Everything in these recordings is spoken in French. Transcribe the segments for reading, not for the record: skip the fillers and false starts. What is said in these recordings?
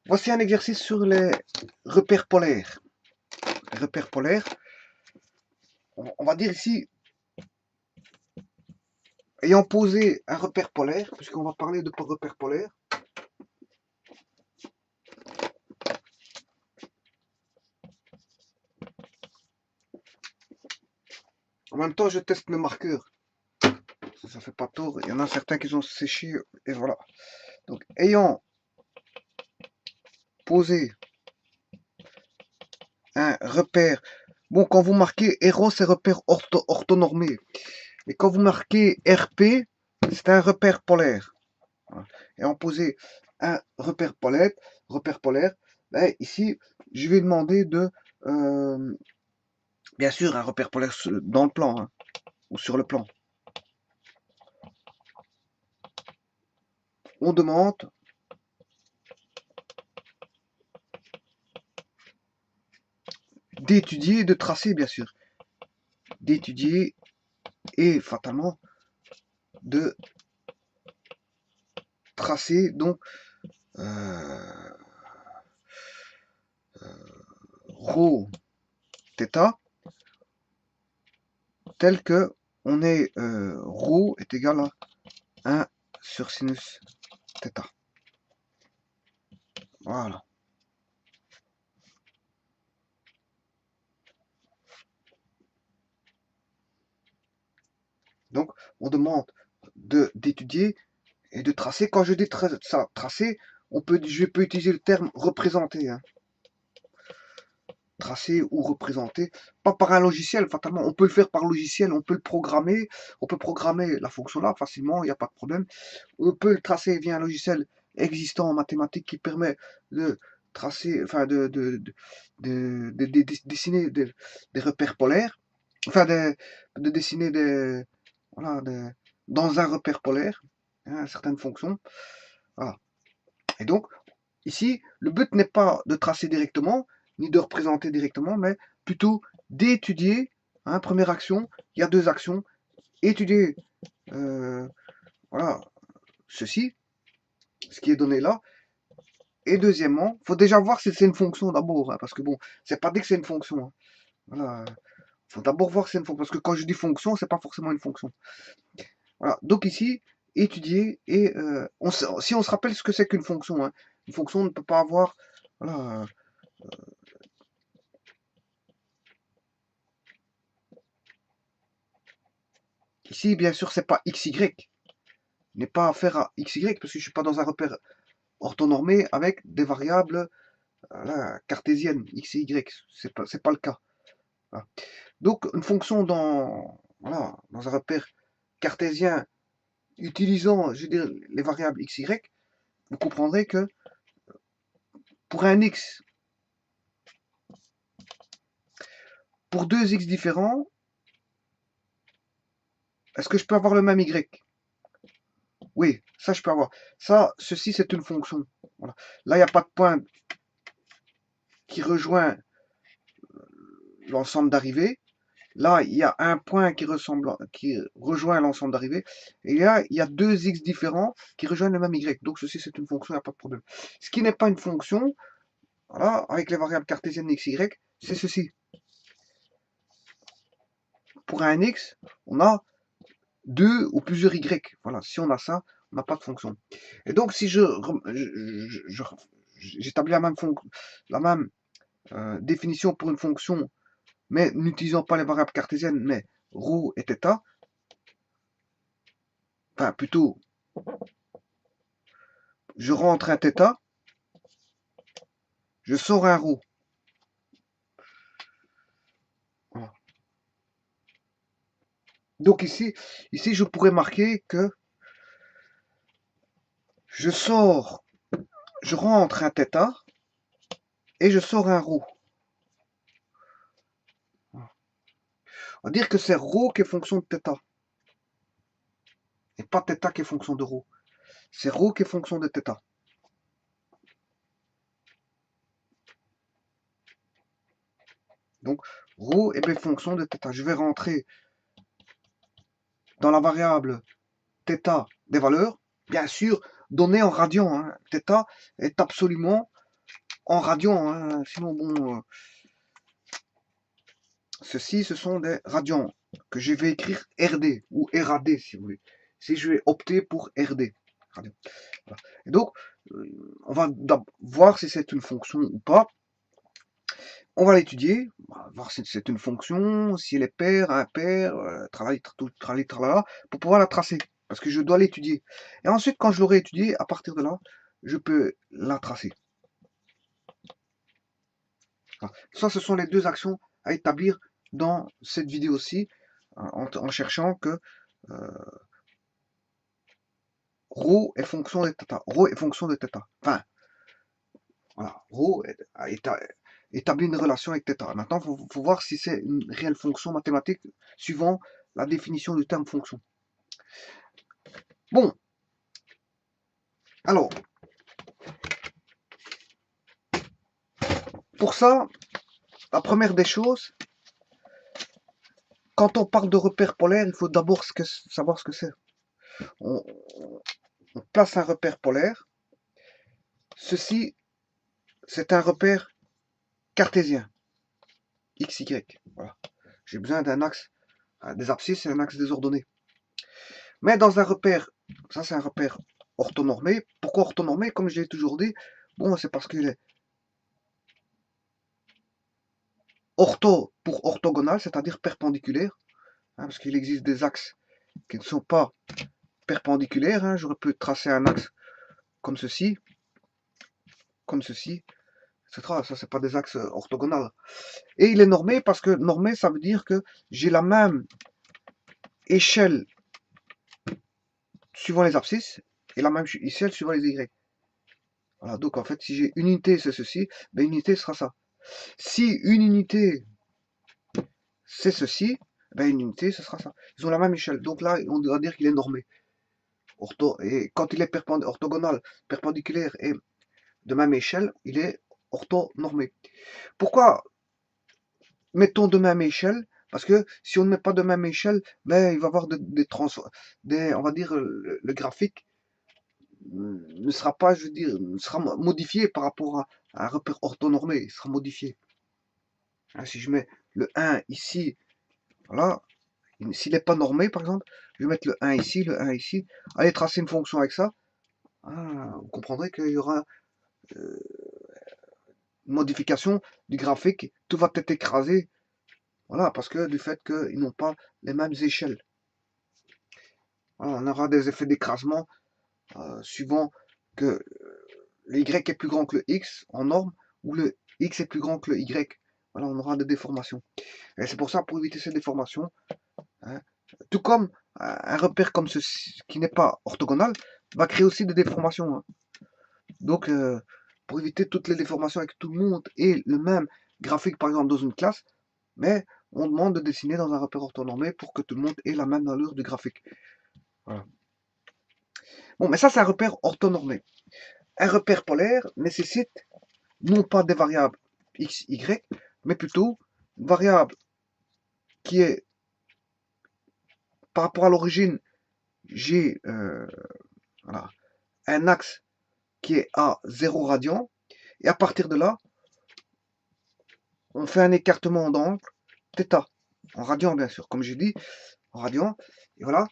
Voici un exercice sur les repères polaires. Les repères polaires, on va dire ici, ayant posé un repère polaire, puisqu'on va parler de repères polaires, en même temps je teste mes marqueurs. Ça fait pas tort, il y en a certains qui ont séché, et voilà. Donc ayant posé un repère, bon quand vous marquez RO c'est repère orthonormé, et quand vous marquez RP, c'est un repère polaire. Et en poser un repère polaire, ben, ici, je vais demander de, bien sûr, un repère polaire dans le plan, hein, ou sur le plan. On demande d'étudier et de tracer, bien sûr. D'étudier et fatalement de tracer, donc, rho θ, tel que on est rho est égal à 1 sur sinus θ. Voilà. Donc, on demande d'étudier et de tracer. Quand je dis ça, tracer, je peux utiliser le terme représenter. Hein. Tracer ou représenter. Pas par un logiciel, fatalement. On peut le faire par logiciel, on peut le programmer. On peut programmer la fonction là facilement, il n'y a pas de problème. On peut le tracer via un logiciel existant en mathématiques qui permet de tracer, enfin de dessiner des repères polaires. Enfin, de dessiner voilà, dans un repère polaire, hein, certaines fonctions. Voilà. Et donc, ici, le but n'est pas de tracer directement, ni de représenter directement, mais plutôt d'étudier. Hein, première action, il y a deux actions. Étudier voilà, ceci, ce qui est donné là. Et deuxièmement, il faut déjà voir si c'est une fonction d'abord, hein, parce que bon, c'est pas dit que c'est une fonction. Hein. Voilà. Faut d'abord voir si c'est une fonction, parce que quand je dis fonction, c'est pas forcément une fonction. Voilà. Donc ici, étudier et si on se rappelle ce que c'est qu'une fonction, hein. Une fonction ne peut pas avoir, voilà, ici bien sûr c'est pas xy, n'est pas affaire à xy parce que je suis pas dans un repère orthonormé avec des variables voilà, cartésiennes x et y, c'est pas le cas. Voilà. Donc une fonction voilà, dans un repère cartésien utilisant je veux dire, les variables x, y, vous comprendrez que pour un x, pour deux x différents, est-ce que je peux avoir le même y? Oui, ça je peux avoir. Ça, ceci c'est une fonction. Voilà. Là, il n'y a pas de point qui rejoint l'ensemble d'arrivées. Là, il y a un point qui rejoint l'ensemble d'arrivées. Et là, il y a deux x différents qui rejoignent le même y. Donc ceci c'est une fonction, il n'y a pas de problème. Ce qui n'est pas une fonction, voilà, avec les variables cartésiennes x, y, c'est ceci. Pour un x, on a deux ou plusieurs y. Voilà, si on a ça, on n'a pas de fonction. Et donc, si j'établis la même définition pour une fonction, mais n'utilisant pas les variables cartésiennes, mais ρ et θ, enfin plutôt, je rentre un θ, je sors un ρ. Voilà. Donc ici, je pourrais marquer que je rentre un θ et je sors un ρ. On va dire que c'est ρ qui est fonction de θ. Et pas θ qui est fonction de ρ. C'est ρ qui est fonction de θ. Donc, ρ est bien fonction de θ. Je vais rentrer dans la variable θ des valeurs, bien sûr, données en radians. Hein. Θ est absolument en radians, hein, sinon bon, ceci, ce sont des radians que je vais écrire RD ou RAD si vous voulez. Si je vais opter pour RD. Voilà. Et donc, on va voir si c'est une fonction ou pas. On va l'étudier, voir si c'est une fonction, si elle est paire, impaire, tralala, pour pouvoir la tracer. Parce que je dois l'étudier. Et ensuite, quand je l'aurai étudié, à partir de là, je peux la tracer. Voilà. Ça, ce sont les deux actions à établir dans cette vidéo-ci, en cherchant que ρ est fonction de θ. Ρ est fonction de θ. Enfin, voilà, ρ établit une relation avec θ. Maintenant, il faut voir si c'est une réelle fonction mathématique suivant la définition du terme fonction. Bon, alors, pour ça, la première des choses, quand on parle de repère polaire, il faut d'abord savoir ce que c'est. On place un repère polaire. Ceci, c'est un repère cartésien. X, Y. Voilà. J'ai besoin d'un axe, des abscisses et un axe désordonné. Mais dans un repère, ça c'est un repère orthonormé. Pourquoi orthonormé? Comme je l'ai toujours dit, bon, c'est parce qu'il est ortho pour orthogonal, c'est-à-dire perpendiculaire, hein, parce qu'il existe des axes qui ne sont pas perpendiculaires. Hein. J'aurais pu tracer un axe comme ceci, etc. Ça, c'est pas des axes orthogonaux. Et il est normé parce que normé, ça veut dire que j'ai la même échelle suivant les abscisses et la même échelle suivant les Y. Voilà, donc en fait, si j'ai une unité, c'est ceci, ben une unité sera ça. Si une unité, c'est ceci, ben une unité, ce sera ça. Ils ont la même échelle. Donc là, on doit dire qu'il est normé. Et quand il est orthogonal, perpendiculaire et de même échelle, il est orthonormé. Pourquoi mettons de même échelle? Parce que si on ne met pas de même échelle, ben, il va y avoir on va dire, le graphique ne sera pas, je veux dire, sera modifié par rapport à un repère orthonormé, il sera modifié. Hein, si je mets le 1 ici, voilà, s'il n'est pas normé, par exemple, je vais mettre le 1 ici, le 1 ici, allez tracer une fonction avec ça, vous comprendrez qu'il y aura une modification du graphique, tout va être écrasé, voilà, parce que du fait qu'ils n'ont pas les mêmes échelles. Voilà, on aura des effets d'écrasement suivant que le Y est plus grand que le X en norme, ou le X est plus grand que le Y. Voilà, on aura des déformations. Et c'est pour ça, pour éviter ces déformations, hein, tout comme un repère comme ceci, qui n'est pas orthogonal, va créer aussi des déformations. Hein. Donc, pour éviter toutes les déformations avec tout le monde et le même graphique, par exemple, dans une classe, mais on demande de dessiner dans un repère orthonormé pour que tout le monde ait la même allure du graphique. Voilà. Bon, mais ça, c'est un repère orthonormé. Un repère polaire nécessite non pas des variables x, y, mais plutôt une variable qui est, par rapport à l'origine, j'ai voilà, un axe qui est à 0 radian, et à partir de là, on fait un écartement d'angle θ, en radian bien sûr, comme j'ai dit, en radian, et voilà,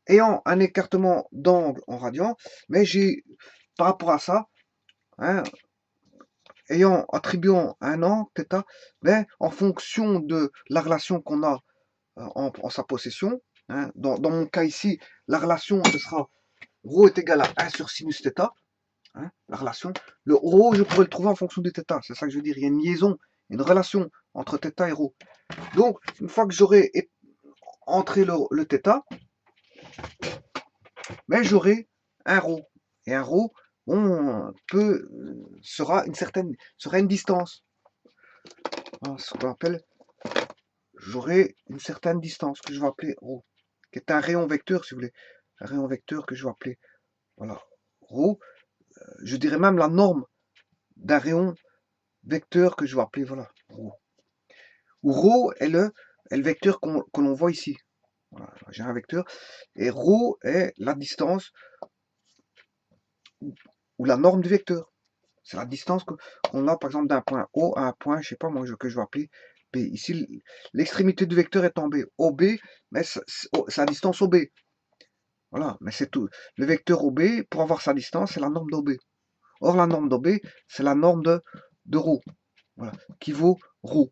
ayant un écartement d'angle en radian, mais j'ai, par rapport à ça, hein, attribuant un angle θ, mais en fonction de la relation qu'on a en sa possession, hein, dans mon cas ici, la relation, ce sera ρ est égal à 1 sur sinus θ, hein, la relation. Le ρ, je pourrais le trouver en fonction du θ, c'est ça que je veux dire, il y a une liaison, une relation entre θ et ρ. Donc, une fois que j'aurai entré le θ, mais j'aurai un ρ. Et un ρ, on sera une distance. Voilà, ce qu'on appelle, j'aurai une certaine distance que je vais appeler ρ, qui est un rayon vecteur, si vous voulez. Un rayon vecteur que je vais appeler, voilà, ρ. Je dirais même la norme d'un rayon vecteur que je vais appeler, voilà, ρ. Où ρ est le vecteur que l'on voit ici. Voilà, j'ai un vecteur. Et ρ est la distance ou la norme du vecteur. C'est la distance qu'on a, par exemple, d'un point O à un point, je sais pas moi, que je vais appeler B. Ici, l'extrémité du vecteur est en B. OB, mais c'est la distance OB. Voilà, mais c'est tout. Le vecteur OB, pour avoir sa distance, c'est la norme d'OB. Or, la norme d'OB, c'est la norme de ρ. Voilà, qui vaut ρ.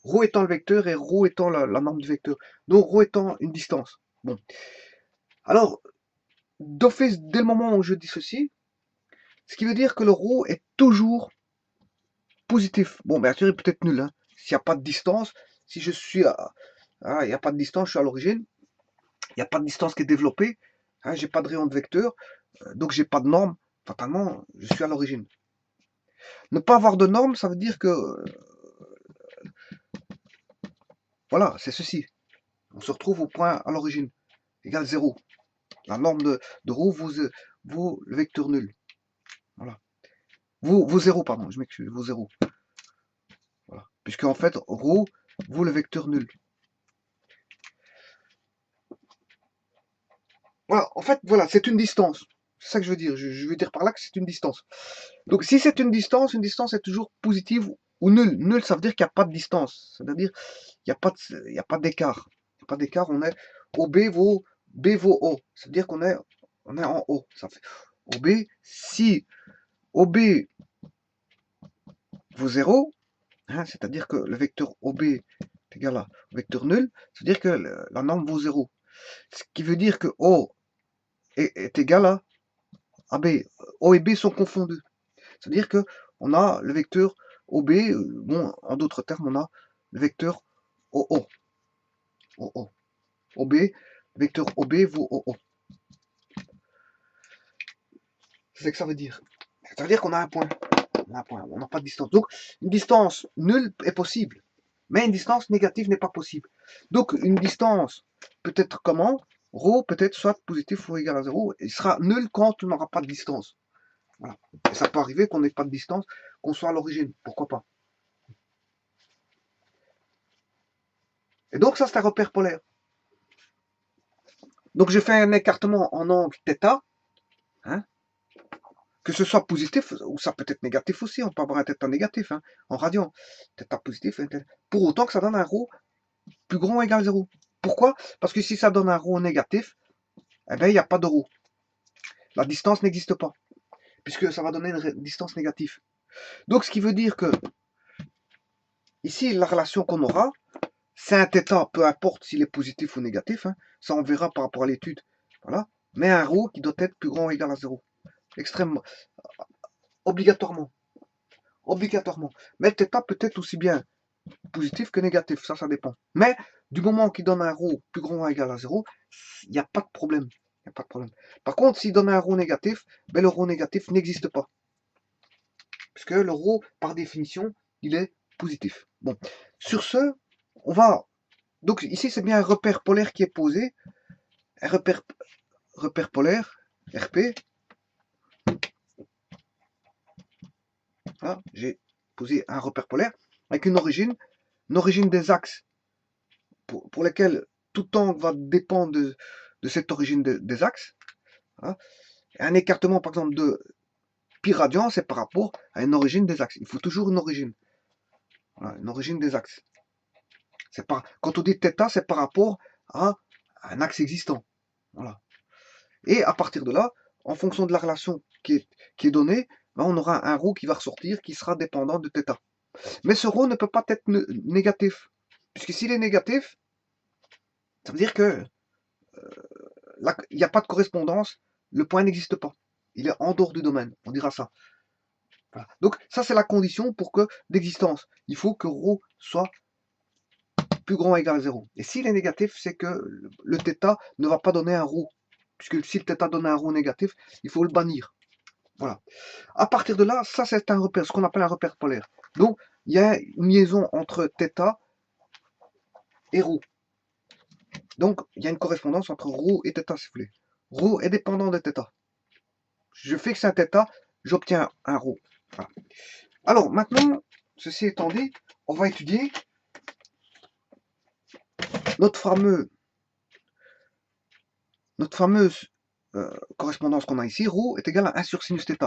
Ρ étant le vecteur et ρ étant la norme du vecteur. Donc, ρ étant une distance. Bon. Alors, d'office, dès le moment où je dis ceci, ce qui veut dire que le ρ est toujours positif. Bon, bien sûr, il est peut-être nul. Hein. S'il n'y a pas de distance, si je suis il n'y a pas de distance, je suis à l'origine. Il n'y a pas de distance qui est développée. Hein, j'ai pas de rayon de vecteur. Donc, j'ai pas de norme. Fatalement, je suis à l'origine. Ne pas avoir de norme, ça veut dire que... voilà, c'est ceci. On se retrouve au point à l'origine. Égale 0. La norme de ρ vaut le vecteur nul. Voilà. Vaut 0, pardon, je m'excuse, vaut 0. Voilà. Puisque en fait, ρ vaut le vecteur nul. Voilà, en fait, voilà, c'est une distance. C'est ça que je veux dire. Je veux dire par là que c'est une distance. Donc, si c'est une distance est toujours positive ou nulle. Nulle, ça veut dire qu'il n'y a pas de distance. C'est-à-dire, il n'y a pas d'écart. Il n'y a pas d'écart, on est OB vaut O. Ça veut dire qu'on est en haut. Ça fait OB, si OB vaut 0, hein, c'est-à-dire que le vecteur OB est égal à vecteur nul, c'est-à-dire que la norme vaut 0. Ce qui veut dire que O est égal à AB. O et B sont confondus. C'est-à-dire que on a le vecteur OB, bon, en d'autres termes, on a le vecteur OO. OB, vecteur OB vaut OO. C'est ce que ça veut dire. Ça veut dire qu'on a un point. On n'a pas de distance. Donc, une distance nulle est possible. Mais une distance négative n'est pas possible. Donc, une distance peut être comment? Rho peut être soit positif ou égal à 0. Il sera nul quand on n'aura pas de distance. Voilà. Et ça peut arriver qu'on n'ait pas de distance, qu'on soit à l'origine. Pourquoi pas? Et donc, ça, c'est un repère polaire. Donc, je fais un écartement en angle θ. Hein, que ce soit positif, ou ça peut être négatif aussi. On peut avoir un θ négatif hein, en radian. θ positif. Pour autant que ça donne un ρ plus grand ou égal à 0. Pourquoi? Parce que si ça donne un ρ négatif, eh bien, il n'y a pas de ρ. La distance n'existe pas. Puisque ça va donner une distance négative. Donc, ce qui veut dire que, ici, la relation qu'on aura, c'est un θ, peu importe s'il est positif ou négatif. Hein, ça, on verra par rapport à l'étude. Voilà. Mais un ρ qui doit être plus grand ou égal à 0. Extrêmement. Obligatoirement. Obligatoirement. Mais le θ peut être aussi bien positif que négatif. Ça dépend. Mais, du moment qu'il donne un ρ plus grand ou égal à 0, il n'y a pas de problème. Il n'y a pas de problème. Par contre, s'il donne un ρ négatif, ben, le ρ négatif n'existe pas. Puisque le ρ, par définition, il est positif. Bon, sur ce, on va... Donc ici, c'est bien un repère polaire qui est posé. Un repère polaire, RP. Voilà, j'ai posé un repère polaire avec une origine des axes pour lesquels tout angle va dépendre de cette origine des axes. Voilà. Un écartement, par exemple, de pi radian, c'est par rapport à une origine des axes. Il faut toujours une origine. Voilà, une origine des axes. Quand on dit θ, c'est par rapport à un axe existant. Voilà. Et à partir de là, en fonction de la relation qui est donnée, ben on aura un ρ qui va ressortir, qui sera dépendant de θ. Mais ce ρ ne peut pas être négatif. Puisque s'il est négatif, ça veut dire que il n'y a pas de correspondance, le point n'existe pas. Il est en dehors du domaine, on dira ça. Voilà. Donc ça c'est la condition pour que d'existence. Il faut que ρ soit plus grand ou égal à 0. Et s'il est négatif, c'est que le θ ne va pas donner un ρ. Puisque si le θ donne un ρ négatif, il faut le bannir. Voilà. À partir de là, ça c'est un repère, ce qu'on appelle un repère polaire. Donc il y a une liaison entre θ et ρ. Donc il y a une correspondance entre ρ et θ, si vous voulez. ρ est dépendant de θ. Je fixe un θ, j'obtiens un ρ. Voilà. Alors maintenant, ceci étant dit, on va étudier notre fameuse correspondance qu'on a ici, ρ est égal à 1 sur sinus θ.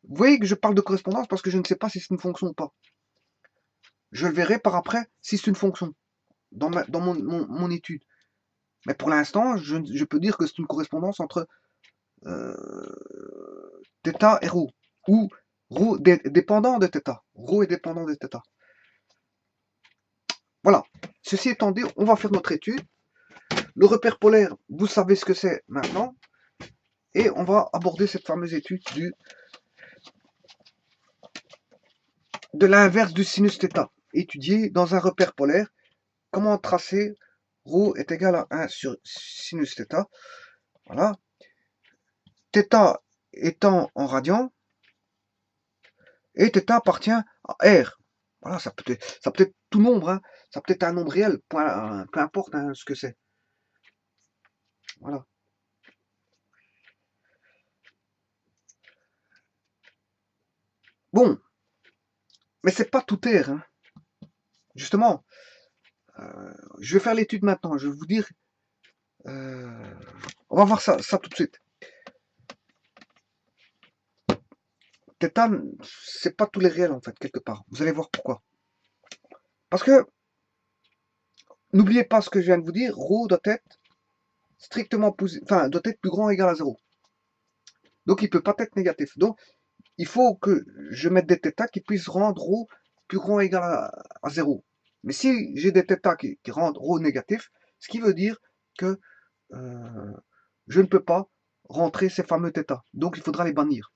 Vous voyez que je parle de correspondance parce que je ne sais pas si c'est une fonction ou pas. Je le verrai par après si c'est une fonction dans mon étude. Mais pour l'instant, je peux dire que c'est une correspondance entre θ et ρ. Ou ρ dépendant de θ. ρ est dépendant de θ. Voilà. Ceci étant dit, on va faire notre étude. Le repère polaire, vous savez ce que c'est maintenant. Et on va aborder cette fameuse étude de l'inverse du sinus θ. Étudier dans un repère polaire comment tracer ρ est égal à 1 sur sinus θ. Voilà. θ étant en radian et θ appartient à R. Voilà, ça peut être tout nombre, hein. Ça peut être un nombre réel, peu importe hein, ce que c'est. Voilà. Bon, mais c'est pas tout R. Hein. Justement, je vais faire l'étude maintenant. Je vais vous dire. On va voir ça tout de suite. Θ, c'est pas tous les réels en fait, quelque part. Vous allez voir pourquoi. Parce que, n'oubliez pas ce que je viens de vous dire, ρ doit être strictement positif, enfin, doit être plus grand ou égal à 0. Donc, il ne peut pas être négatif. Donc, il faut que je mette des θ qui puissent rendre ρ plus grand ou égal à 0. Mais si j'ai des θ qui rendent ρ négatif, ce qui veut dire que je ne peux pas rentrer ces fameux θ. Donc, il faudra les bannir.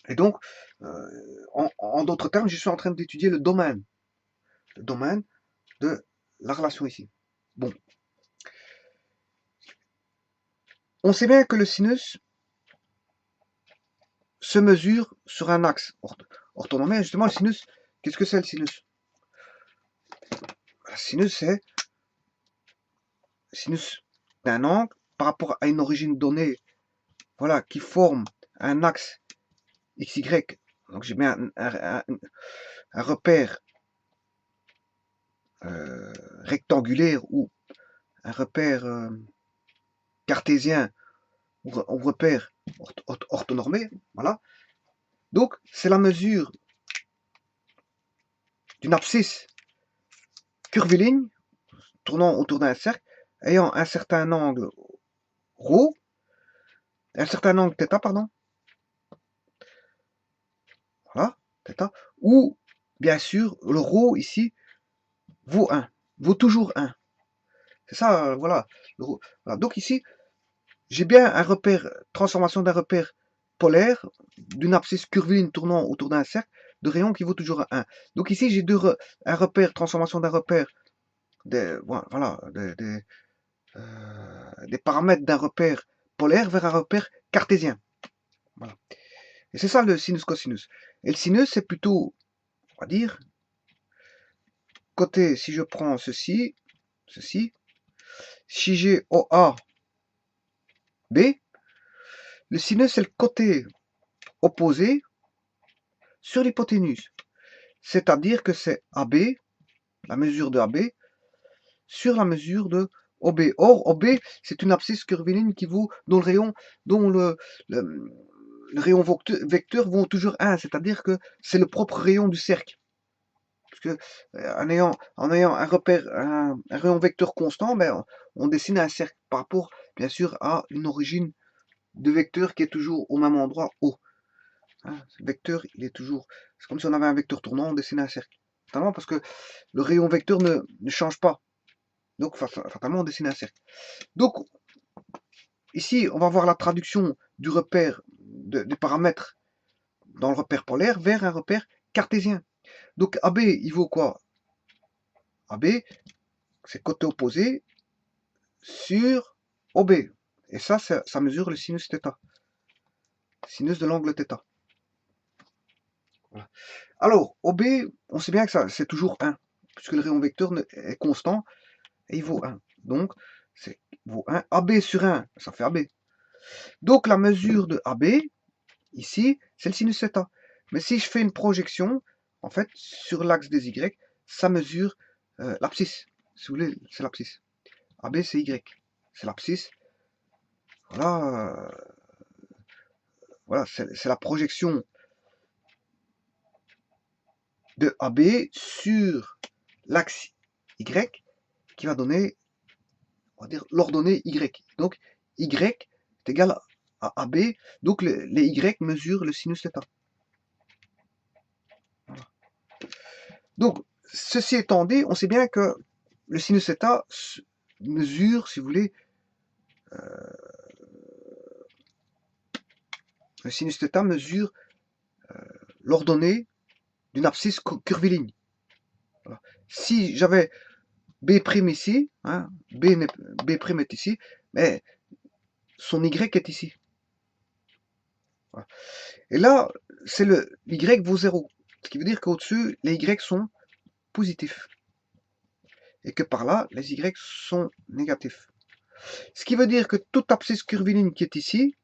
Et donc, en d'autres termes, je suis en train d'étudier le domaine de la relation ici. Bon. On sait bien que le sinus se mesure sur un axe orthonormé. Justement, le sinus, qu'est-ce que c'est le sinus? Le sinus, c'est sinus d'un angle par rapport à une origine donnée, voilà, qui forme un axe XY. Donc j'ai bien un repère rectangulaire ou un repère cartésien ou repère orthonormé, voilà. Donc c'est la mesure d'une abscisse curviligne tournant autour d'un cercle ayant un certain angle ρ, un certain angle θ, pardon. Voilà, θ, ou bien sûr le ρ ici vaut 1, vaut toujours 1. C'est ça, voilà. Voilà. Donc ici, j'ai bien un repère, transformation d'un repère polaire, d'une abscisse curviligne tournant autour d'un cercle, de rayon qui vaut toujours 1. Donc ici, j'ai un repère, transformation d'un repère, voilà, des paramètres d'un repère polaire vers un repère cartésien. Voilà. Et c'est ça le sinus-cosinus. Et le sinus, c'est plutôt, on va dire, côté, si je prends ceci, si j'ai OA, B, le sinus, c'est le côté opposé sur l'hypoténuse. C'est-à-dire que c'est AB, la mesure de AB, sur la mesure de OB. Or, OB, c'est une abscisse curviligne qui vaut, dont le rayon vecteur vaut toujours 1, c'est-à-dire que c'est le propre rayon du cercle. Parce que en ayant un repère, un rayon vecteur constant, ben, on dessine un cercle par rapport, bien sûr, à une origine de vecteur qui est toujours au même endroit, O. Hein, ce vecteur, il est toujours... C'est comme si on avait un vecteur tournant, on dessine un cercle. Fatalement, parce que le rayon vecteur ne change pas. Donc, fatalement, on dessine un cercle. Donc, ici, on va voir la traduction du repère, des paramètres dans le repère polaire vers un repère cartésien. Donc, AB, il vaut quoi? AB, c'est côté opposé sur OB. Et ça mesure le sinus θ. Sinus de l'angle θ. Voilà. Alors, OB, on sait bien que ça, c'est toujours 1, puisque le rayon vecteur est constant, et il vaut 1. Donc, c'est vaut 1. AB sur 1, ça fait AB. Donc, la mesure de AB, ici, c'est le sinus θ. Mais si je fais une projection, en fait, sur l'axe des Y, ça mesure l'abscisse. Si vous voulez, c'est l'abscisse. AB, c'est Y. c'est l'abscisse. Voilà, voilà, c'est la projection de AB sur l'axe Y qui va donner, on va dire, l'ordonnée Y. Donc, Y est égal à AB, donc les Y mesurent le sinus θ. Voilà. Donc, ceci étant dit, on sait bien que le sinus θ mesure, si vous voulez, le sinus θ mesure l'ordonnée d'une abscisse curviligne. Voilà. Si j'avais B' ici, hein, B' est ici, mais son Y est ici. Voilà. Et là, c'est le Y vaut 0. Ce qui veut dire qu'au-dessus, les Y sont positifs. Et que par là, les Y sont négatifs. Ce qui veut dire que toute abscisse curviligne qui est ici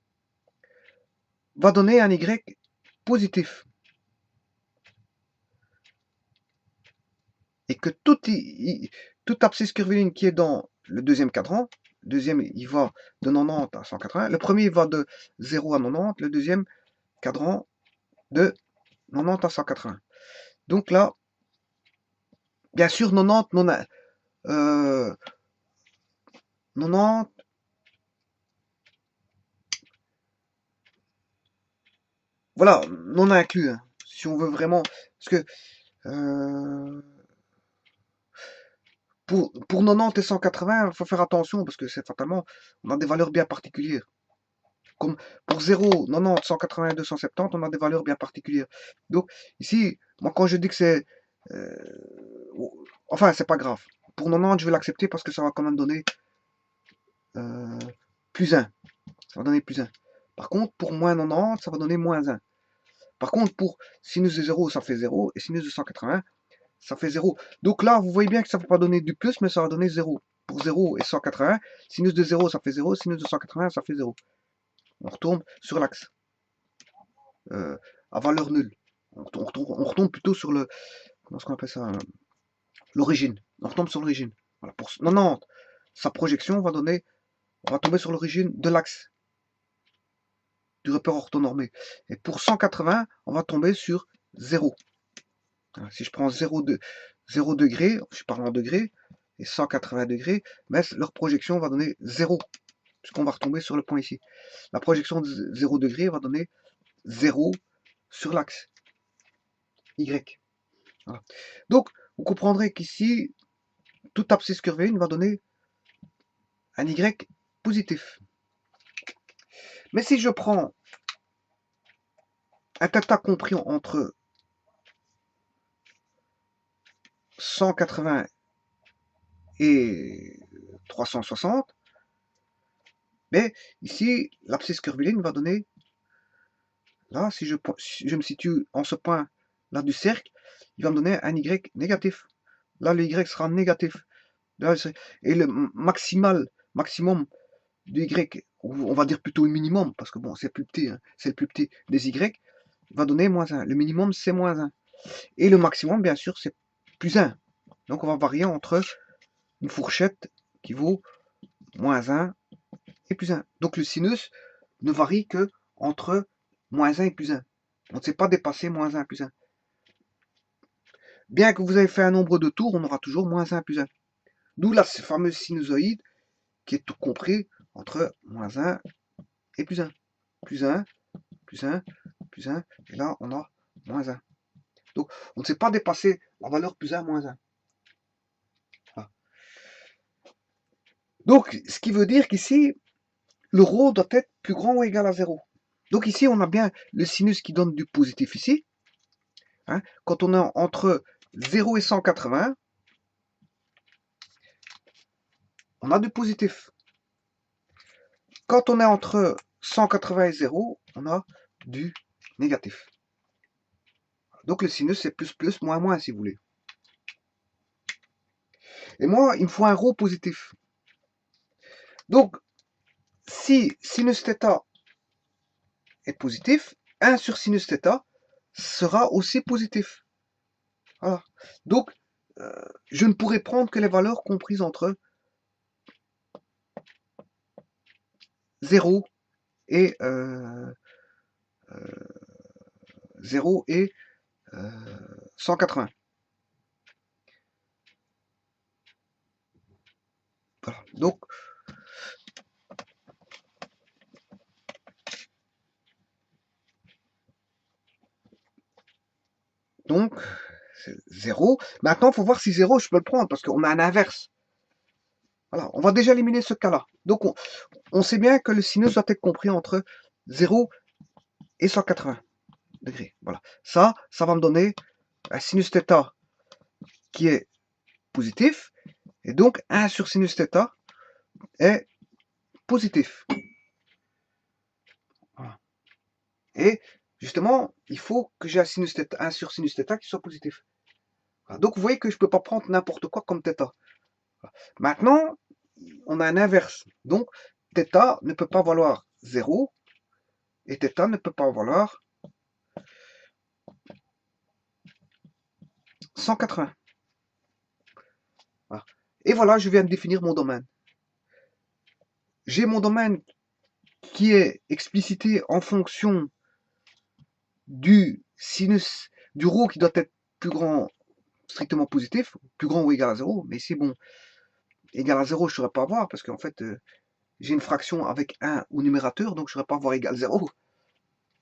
va donner un Y positif. Et que toute abscisse curviligne qui est dans le deuxième cadran, le deuxième il va de 90 à 180, le premier va de 0 à 90, le deuxième cadran de 90 à 180. Donc là, bien sûr, 90, 90, voilà, non inclus, hein, si on veut vraiment, parce que pour 90 et 180, il faut faire attention, parce que c'est fatalement, on a des valeurs bien particulières. Comme pour 0, 90, 180 et 270, on a des valeurs bien particulières. Donc ici, moi quand je dis que c'est... enfin, c'est pas grave. Pour 90, je vais l'accepter parce que ça va quand même donner plus 1. Ça va donner plus 1. Par contre, pour moins 90, ça va donner moins 1. Par contre, pour sinus de 0, ça fait 0. Et sinus de 180, ça fait 0. Donc là, vous voyez bien que ça ne va pas donner du plus, mais ça va donner 0. Pour 0 et 180, sinus de 0, ça fait 0. Sinus de 180, ça fait 0. On retombe sur l'axe. À valeur nulle. On retombe plutôt sur le... Comment est-ce qu'on appelle ça? L'origine. On retombe sur l'origine. Voilà. Pour 90, sa projection va donner... On va tomber sur l'origine de l'axe du repère orthonormé. Et pour 180, on va tomber sur 0. Alors, si je prends 0 degré, je parle en degrés, et 180 degrés, mais leur projection va donner 0, puisqu'on va retomber sur le point ici. La projection de 0 degré va donner 0 sur l'axe Y. Voilà. Donc, vous comprendrez qu'ici, toute abscisse curviligne va donner un Y positif. Mais si je prends un θ compris entre 180 et 360, mais ici, l'abscisse curviligne va donner, là, si je me situe en ce point là du cercle, il va me donner un Y négatif. Là, le Y sera négatif. Là, et le maximum du Y, on va dire plutôt le minimum, parce que bon, c'est plus petit, hein, c'est le plus petit des Y, va donner moins 1. Le minimum, c'est moins 1. Et le maximum, bien sûr, c'est plus 1. Donc, on va varier entre une fourchette qui vaut moins 1 et plus 1. Donc, le sinus ne varie que entre moins 1 et plus 1. On ne sait pas dépasser moins 1 plus 1. Bien que vous avez fait un nombre de tours, on aura toujours moins 1 plus 1. D'où la fameuse sinusoïde qui est tout compris entre moins 1 et plus 1. Plus 1, plus 1, plus 1, et là on a moins 1. Donc on ne sait pas dépasser la valeur plus 1, moins 1. Voilà. Donc ce qui veut dire qu'ici, le ρ doit être plus grand ou égal à 0. Donc ici on a bien le sinus qui donne du positif ici. Hein, quand on est entre 0 et 180, on a du positif. Quand on est entre 180 et 0, on a du négatif. Donc le sinus c'est plus plus, moins moins si vous voulez. Et moi, il me faut un ρ positif. Donc, si sinus θ est positif, 1 sur sinus θ sera aussi positif. Voilà. Donc, je ne pourrai prendre que les valeurs comprises entre 0 et 180. Voilà. Donc, c'est 0. Maintenant, il faut voir si 0, je peux le prendre, parce qu'on a un inverse. Voilà, on va déjà éliminer ce cas-là. Donc, on sait bien que le sinus doit être compris entre 0 et 180 degrés. Voilà. Ça va me donner un sinus θ qui est positif. Et donc, 1 sur sinus θ est positif. Voilà. Et justement, il faut que j'ai un sur sinus θ qui soit positif. Voilà. Donc, vous voyez que je ne peux pas prendre n'importe quoi comme θ. Voilà. Maintenant, on a un inverse. Donc, θ ne peut pas valoir 0 et θ ne peut pas valoir 180. Voilà. Et voilà, je viens de définir mon domaine. J'ai mon domaine qui est explicité en fonction du sinus, du ρ qui doit être plus grand, strictement positif, plus grand ou égal à 0. Mais ici, bon, égal à 0, je ne saurais pas avoir parce qu'en fait, j'ai une fraction avec 1 au numérateur, donc je ne saurais pas avoir égal à 0.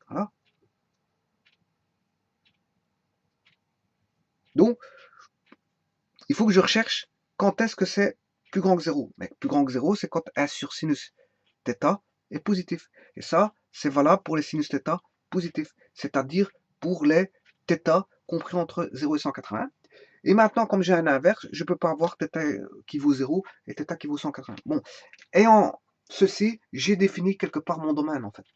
Voilà. Donc, il faut que je recherche quand est-ce que c'est plus grand que 0. Mais plus grand que 0, c'est quand 1 sur sinus θ est positif. Et ça, c'est valable pour les sinus θ positifs, c'est-à-dire pour les θ compris entre 0 et 180. Et maintenant, comme j'ai un inverse, je ne peux pas avoir θ qui vaut 0 et θ qui vaut 180. Bon, ayant ceci, j'ai défini quelque part mon domaine, en fait.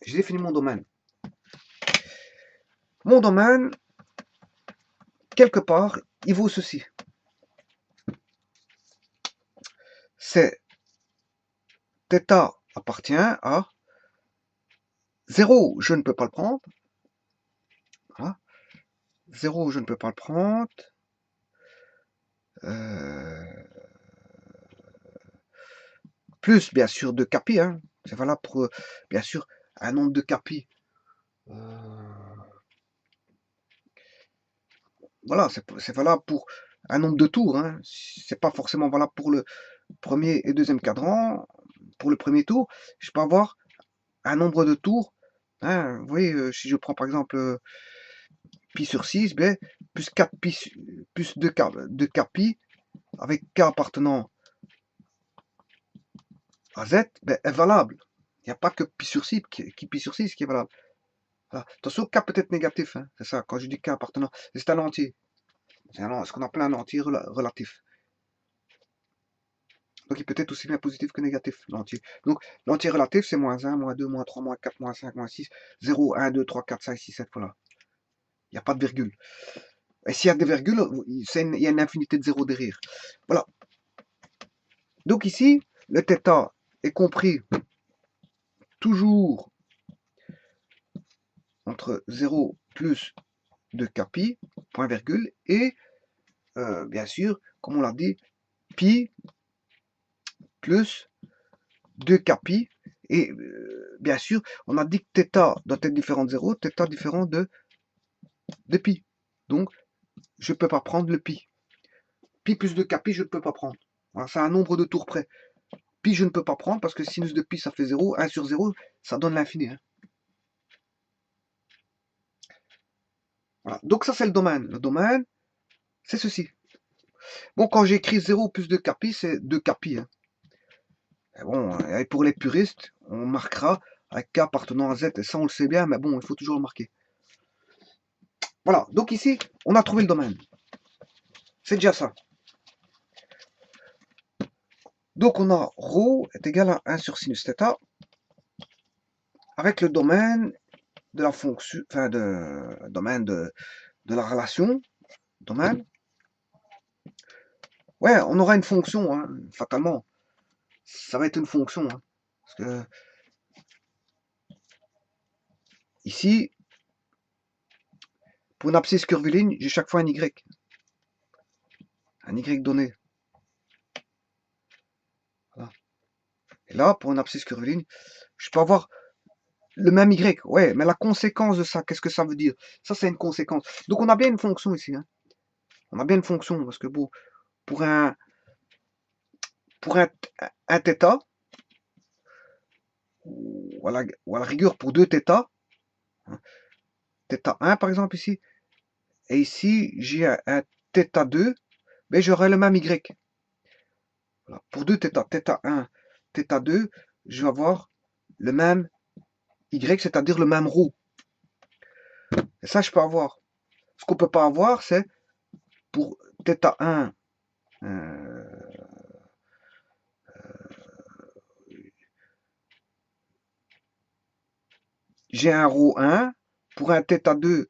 J'ai défini mon domaine. Mon domaine, quelque part, il vaut ceci. C'est θ appartient à 0, je ne peux pas le prendre. Voilà. 0, je ne peux pas le prendre. Plus, bien sûr, de capi. Hein. C'est valable pour, bien sûr, un nombre de capi. Voilà, c'est valable pour un nombre de tours. Hein. C'est pas forcément valable pour le premier et deuxième cadran. Pour le premier tour, je peux avoir un nombre de tours. Hein. Vous voyez, si je prends par exemple pi sur 6, ben, plus 4 pi, plus 2 pi, avec k appartenant à z, ben, est valable. Il n'y a pas que pi sur 6 qui pi sur 6 qui est valable. Voilà. Attention, k peut être négatif. Hein. C'est ça, quand je dis k appartenant, c'est un entier. C'est ce qu'on appelle un entier relatif. Donc il peut être aussi bien positif que négatif, l'entier. Donc l'entier relatif, c'est moins 1, moins 2, moins 3, moins 4, moins 5, moins 6, 0, 1, 2, 3, 4, 5, 6, 7, voilà. Il n'y a pas de virgule. Et s'il y a des virgules, il y a une infinité de zéros derrière. Voilà. Donc ici, le θ est compris toujours entre 0 plus 2 pi, point virgule, et bien sûr, comme on l'a dit, pi plus 2 pi, et bien sûr, on a dit que θ doit être différent de 0, θ différent de pi. Donc, je ne peux pas prendre le pi. Pi plus 2 pi, je ne peux pas prendre. Voilà, c'est un nombre de tours près. Pi, je ne peux pas prendre parce que sinus de pi, ça fait 0. 1 sur 0, ça donne l'infini. Hein. Voilà. Donc, ça, c'est le domaine. Le domaine, c'est ceci. Bon, quand j'écris 0 plus 2 pi, c'est 2 pi. Hein. Et bon, et pour les puristes, on marquera avec k appartenant à z. Et ça, on le sait bien, mais bon, il faut toujours le marquer. Voilà. Donc, ici, on a trouvé le domaine. C'est déjà ça. Donc, on a ρ est égal à 1 sur sinus θ avec le domaine de la fonction, enfin, domaine de la relation, domaine. Ouais, on aura une fonction, hein, fatalement. Ça va être une fonction. Hein, parce que ici, pour une abscisse curviligne, j'ai chaque fois un y. Un y donné. Voilà. Et là, pour une abscisse curviligne, je peux avoir le même y. Ouais, mais la conséquence de ça, qu'est-ce que ça veut dire? Ça, c'est une conséquence. Donc, on a bien une fonction ici. Hein. On a bien une fonction, parce que bon, pour un, pour un θ, ou à la rigueur pour deux θ, hein, θ1 par exemple ici, et ici j'ai un θ2, mais j'aurai le même y. Voilà. Pour deux θ, θ1, θ2, je vais avoir le même y, c'est-à-dire le même ρ. Et ça, je peux avoir. Ce qu'on peut pas avoir, c'est pour θ1, j'ai un ρ1, pour un θ2,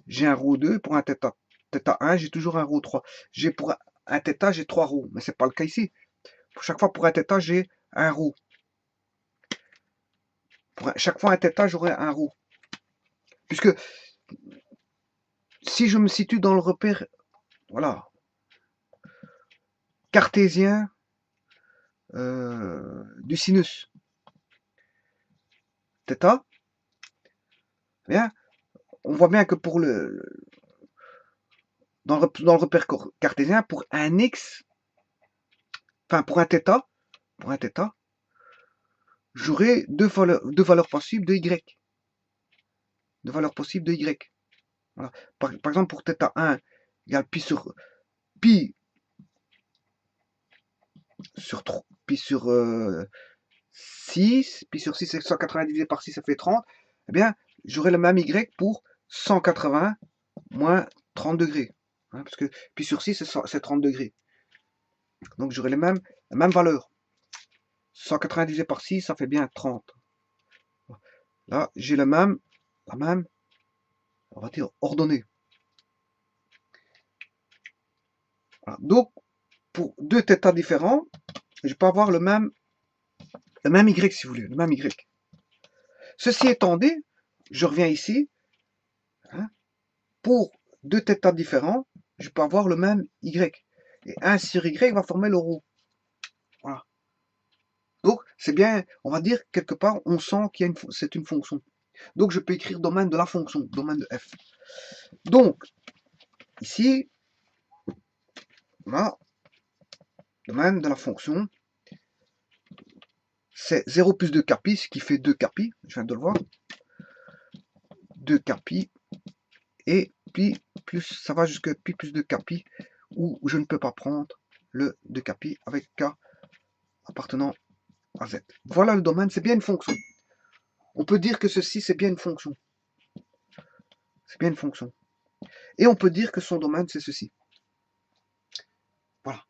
j'ai un ρ2, pour un θ1, j'ai toujours un ρ3. J'ai pour un θ, j'ai 3 ρ, mais c'est pas le cas ici. Pour chaque fois, pour un θ, j'ai un ρ. Pour chaque fois un θ, j'aurai un ρ. Puisque si je me situe dans le repère, voilà, cartésien du sinus θ, bien, on voit bien que pour dans le repère cartésien, pour un x, enfin pour un θ, j'aurai deux valeurs possibles de y. Deux valeurs possibles de y. Voilà. Par exemple, pour θ1 égale pi sur 3, pi sur 6, pi sur 6 c'est 180 divisé par 6, ça fait 30. Eh bien, j'aurai le même y pour 180 moins 30 degrés. Hein, parce que pi sur 6, c'est 30 degrés. Donc, j'aurai la même valeur. 180 divisé par 6, ça fait bien 30. Là, j'ai la même, on va dire, ordonnée. Voilà. Donc, pour deux θ différents, je peux avoir le même y, si vous voulez, le même y. Ceci étant dit, je reviens ici, hein, pour deux θ différents, je peux avoir le même y. Et 1 sur y va former le ρ. Voilà. Donc, c'est bien, on va dire, quelque part, on sent qu'il c'est une fonction. Donc, je peux écrire domaine de la fonction, domaine de f. Donc, ici, on a domaine de la fonction, c'est 0 plus 2 capi, ce qui fait 2 capi, je viens de le voir. 2 capi, et pi plus, ça va jusqu'à pi plus 2 capi, où je ne peux pas prendre le 2 capi avec k appartenant à z. Voilà le domaine, c'est bien une fonction. On peut dire que ceci, c'est bien une fonction. C'est bien une fonction. Et on peut dire que son domaine, c'est ceci. Voilà.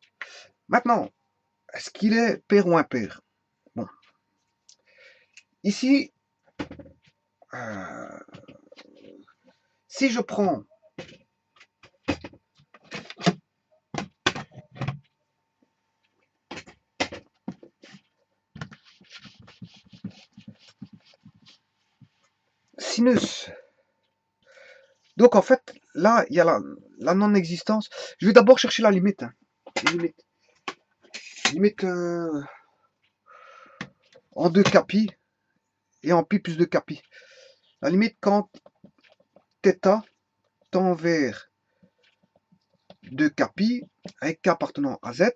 Maintenant, est-ce qu'il est pair ou impair? Bon. Ici, si je prends sinus, donc en fait, là, il y a la non-existence. Je vais d'abord chercher la limite. Hein. Limite en 2 capi et en pi plus 2 capi. La limite quand θ tend vers 2 capi avec k appartenant à z,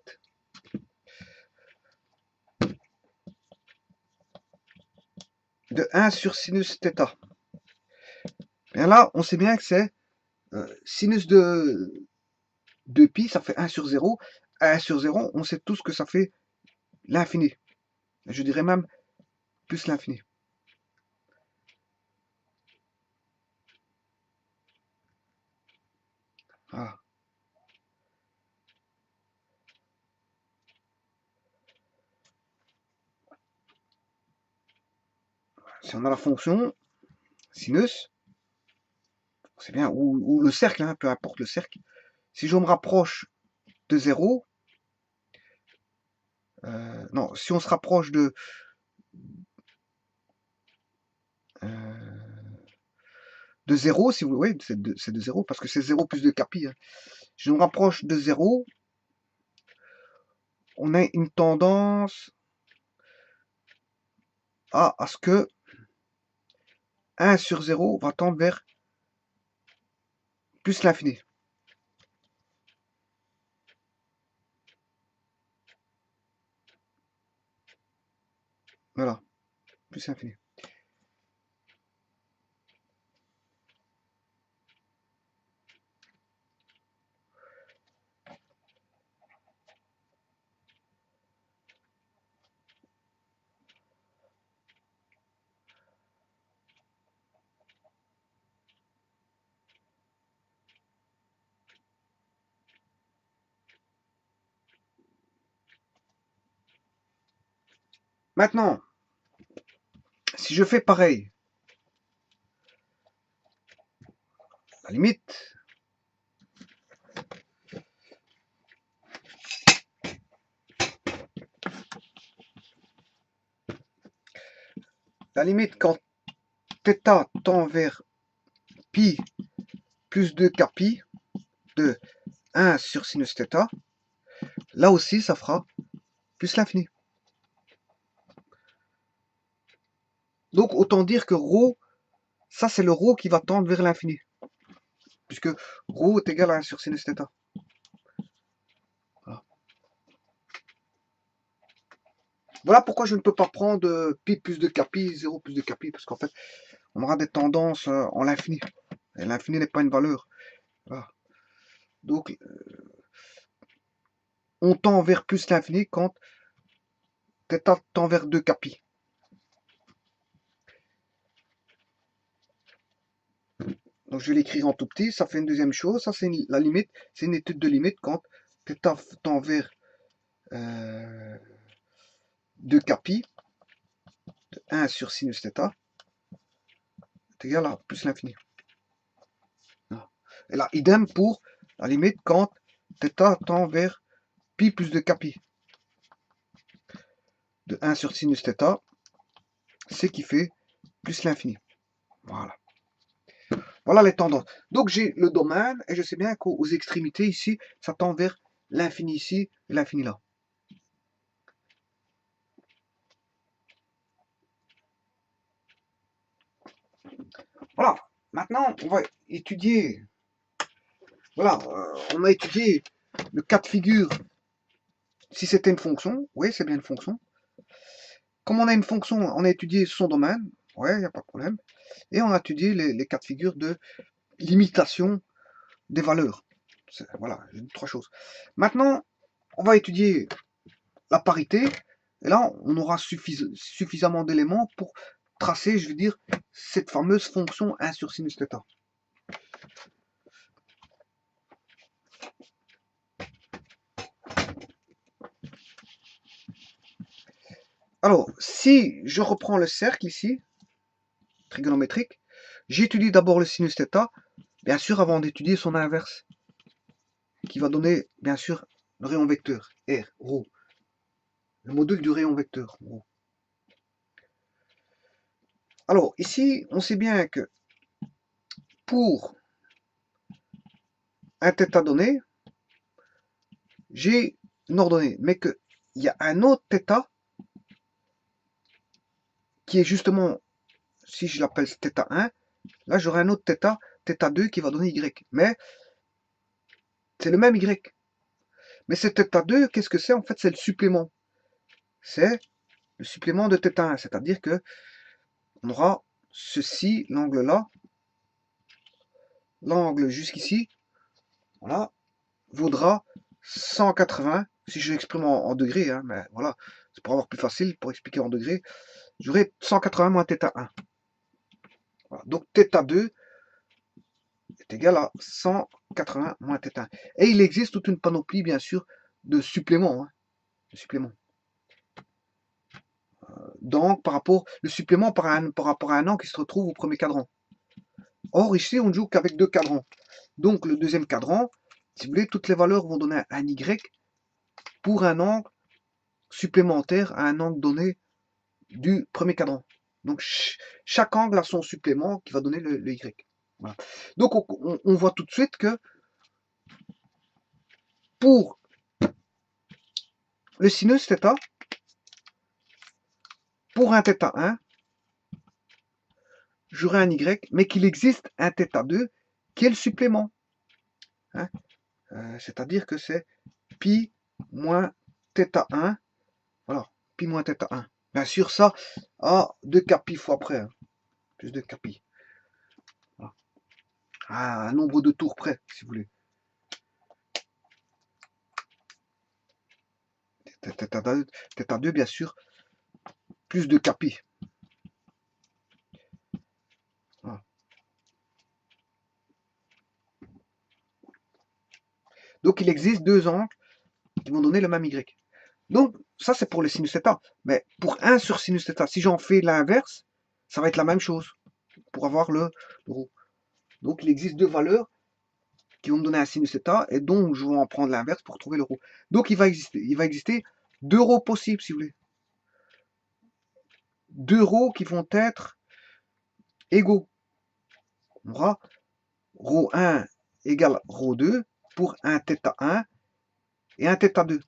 de 1 sur sinus θ. Et là, on sait bien que c'est sinus de pi, ça fait 1 sur 0. 1 sur 0, on sait tous que ça fait l'infini. Je dirais même plus l'infini. Voilà. Si on a la fonction sinus, c'est bien, ou le cercle, hein, peu importe le cercle. Si je me rapproche de 0, non, si on se rapproche de 0, si vous voyez, c'est de 0, parce que c'est 0 plus 2 capi. Hein. Je me rapproche de 0, on a une tendance à ce que 1 sur 0 va tendre vers plus l'infini. Voilà, plus l'infini. Maintenant, si je fais pareil, la limite, quand θ tend vers pi plus 2 k pi de 1 sur sinus θ, là aussi ça fera plus l'infini. Donc autant dire que ρ, ça c'est le ρ qui va tendre vers l'infini, puisque ρ est égal à 1 sur sinus θ. Voilà pourquoi je ne peux pas prendre pi plus de pi, 0 plus de pi, parce qu'en fait, on aura des tendances en l'infini. Et l'infini n'est pas une valeur. Voilà. Donc, on tend vers plus l'infini quand θ tend vers 2 pi. Donc, je vais l'écrire en tout petit. Ça fait une deuxième chose. Ça, c'est la limite. C'est une étude de limite quand θ tend vers 2 pi de 1 sur sinus θ est égal à plus l'infini. Et là, idem pour la limite quand θ tend vers pi plus de pi de 1 sur sinus θ, c'est qui fait plus l'infini. Voilà. Voilà les tendances. Donc j'ai le domaine et je sais bien qu'aux extrémités ici, ça tend vers l'infini ici et l'infini là. Voilà. Maintenant, on va étudier. Voilà, on a étudié le cas de figure. Si c'était une fonction, oui, c'est bien une fonction. Comme on a une fonction, on a étudié son domaine, ouais, il n'y a pas de problème. Et on a étudié les cas de figure de limitation des valeurs. Voilà, j'ai dit 3 choses. Maintenant, on va étudier la parité. Et là, on aura suffisamment d'éléments pour tracer, je veux dire, cette fameuse fonction 1 sur sinus θ. Alors, si je reprends le cercle ici, trigonométrique, j'étudie d'abord le sinus θ, bien sûr, avant d'étudier son inverse, qui va donner, bien sûr, le rayon vecteur, R, ρ. Le module du rayon vecteur, ρ. Alors, ici, on sait bien que pour un θ donné, j'ai une ordonnée, mais qu'il y a un autre θ qui est justement, si je l'appelle θ1, là j'aurai un autre θ, θ2 qui va donner y. Mais c'est le même y. Mais ce θ2, qu'est-ce que c'est? En fait, c'est le supplément. C'est le supplément de θ1, c'est-à-dire que on aura ceci, l'angle là, l'angle jusqu'ici, voilà, vaudra 180, si je l'exprime en degrés, hein, mais voilà, c'est pour avoir plus facile, pour expliquer en degrés, j'aurai 180 moins θ1. Voilà, donc θ2 est égal à 180 moins θ1. Et il existe toute une panoplie, bien sûr, de suppléments. Hein, de suppléments. Donc, par rapport, le supplément par rapport à un angle qui se retrouve au premier cadran. Or, ici, on ne joue qu'avec 2 cadrans. Donc, le deuxième cadran, si vous voulez, toutes les valeurs vont donner un Y pour un angle supplémentaire à un angle donné du premier cadran. Donc, chaque angle a son supplément qui va donner le Y. Voilà. Donc, on voit tout de suite que pour le sinus θ, pour un θ1, j'aurai un y, mais qu'il existe un θ2 qui est le supplément. Hein. C'est-à-dire que c'est pi moins θ1. Voilà, pi moins θ1. Bien sûr, ça a 2 pi fois près. Hein. Plus de pi. Voilà. Un nombre de tours près, si vous voulez. θ2, bien sûr, plus de pi. Voilà. Donc, il existe deux angles qui vont donner le même y. Donc, ça, c'est pour le sinus θ. Mais pour 1 sur sinus θ, si j'en fais l'inverse, ça va être la même chose pour avoir le rho. Donc, il existe deux valeurs qui vont me donner un sinus θ, et donc je vais en prendre l'inverse pour trouver le rho. Donc, il va exister deux rho possibles, si vous voulez. Deux rho qui vont être égaux. On aura rho 1 égale rho 2 pour un θ1 et un θ2.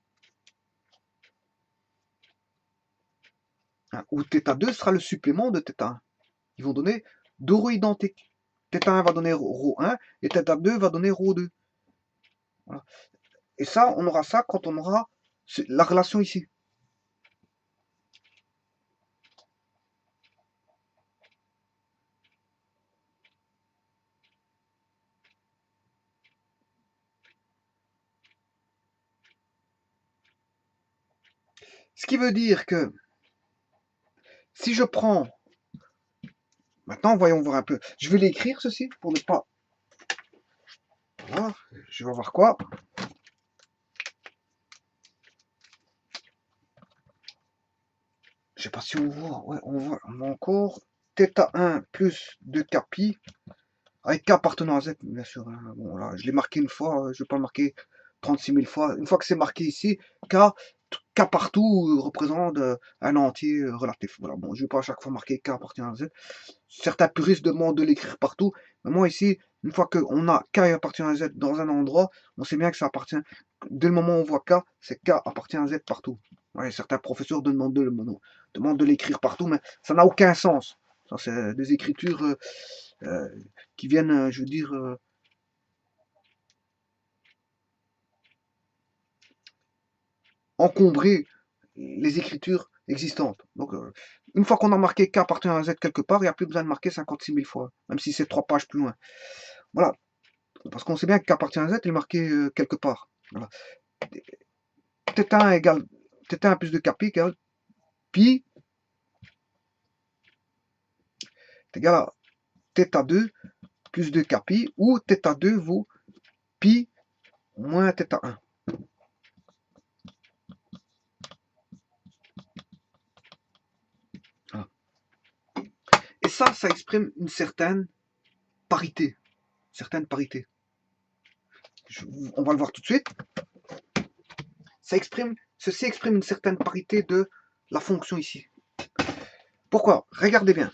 Où θ2 sera le supplément de θ1. Ils vont donner deux rho identiques. θ1 va donner rho 1 et θ2 va donner rho 2. Voilà. Et ça, on aura ça quand on aura la relation ici. Ce qui veut dire que si je prends... Maintenant, voyons voir un peu. Je vais l'écrire, ceci, pour ne pas... Voilà, je vais voir quoi. Je sais pas si on voit. Ouais, on voit encore θ1 plus 2 pi avec k appartenant à z, bien sûr. Hein. Bon, là, je l'ai marqué une fois, je ne vais pas le marquer 36 000 fois. Une fois que c'est marqué ici, k partout représente un entier relatif. Voilà, bon, je ne vais pas à chaque fois marquer k appartient à z. Certains puristes demandent de l'écrire partout, mais moi ici, une fois qu'on a k appartient à z dans un endroit, on sait bien que ça appartient. Dès le moment où on voit k, c'est k appartient à z partout. Ouais, certains professeurs demandent de l'écrire partout, mais ça n'a aucun sens. C'est des écritures qui viennent, je veux dire, encombrer les écritures existantes. Donc, une fois qu'on a marqué K appartient à Z quelque part, il n'y a plus besoin de marquer 56 000 fois, même si c'est 3 pages plus loin. Voilà. Parce qu'on sait bien que K appartient à Z, il est marqué quelque part. Voilà. θ1 égale θ1 plus 2 pi égale pi est égal à θ2 plus 2 pi, où θ2 vaut pi moins θ1. Voilà. Et ça exprime une certaine parité. On va le voir tout de suite. Ceci exprime une certaine parité de la fonction ici. Pourquoi? Regardez bien.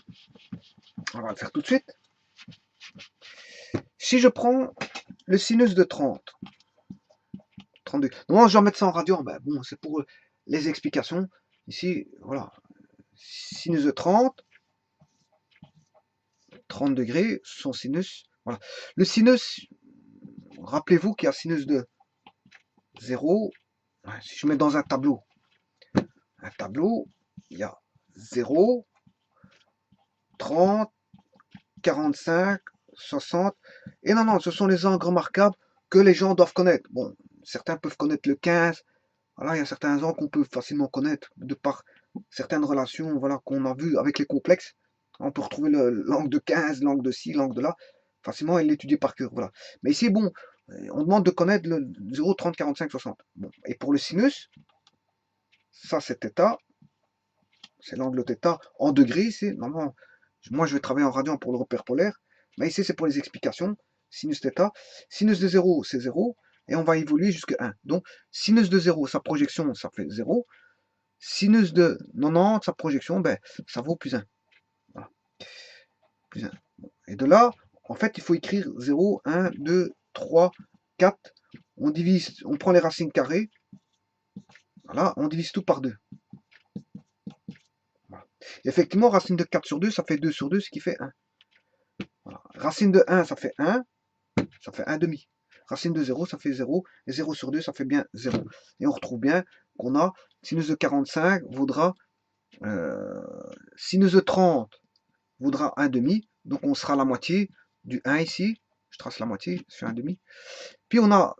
On va le faire tout de suite. Si je prends le sinus de 30, 32. Non, je vais mettre ça en radian. Ben bon, c'est pour les explications. Ici, voilà. Sinus de 30 degrés, son sinus. Voilà. Le sinus, rappelez-vous qu'il y a sinus de 0. Si je mets dans un tableau, il y a 0, 30, 45, 60. Et non, ce sont les angles remarquables que les gens doivent connaître. Bon, certains peuvent connaître le 15. Voilà, il y a certains angles qu'on peut facilement connaître de par certaines relations, voilà, qu'on a vues avec les complexes. On peut retrouver l'angle de 15, l'angle de ci, l'angle de là, facilement et l'étudier par cœur. Voilà. Mais ici, bon, on demande de connaître le 0, 30, 45, 60. Bon. Et pour le sinus, ça c'est θ, c'est l'angle θ en degrés ici. Normalement, moi je vais travailler en radian pour le repère polaire, mais ici c'est pour les explications. Sinus θ, sinus de 0 c'est 0, et on va évoluer jusqu'à 1. Donc sinus de 0, sa projection, ça fait 0. Sinus de 90, sa projection, ben, ça vaut plus 1. Voilà. Plus 1. Et de là, en fait, il faut écrire 0, 1, 2, 3, 4. On divise, on prend les racines carrées. Voilà, on divise tout par 2. Voilà. Effectivement, racine de 4 sur 2, ça fait 2 sur 2, ce qui fait 1. Voilà. Racine de 1, ça fait 1. Ça fait 1 demi. Racine de 0, ça fait 0. Et 0 sur 2, ça fait bien 0. Et on retrouve bien qu'on a sinus de 45 vaudra sinus de 30 vaudra 1 demi. Donc on sera la moitié du 1 ici. Je trace la moitié, je fais 1 demi. Puis on a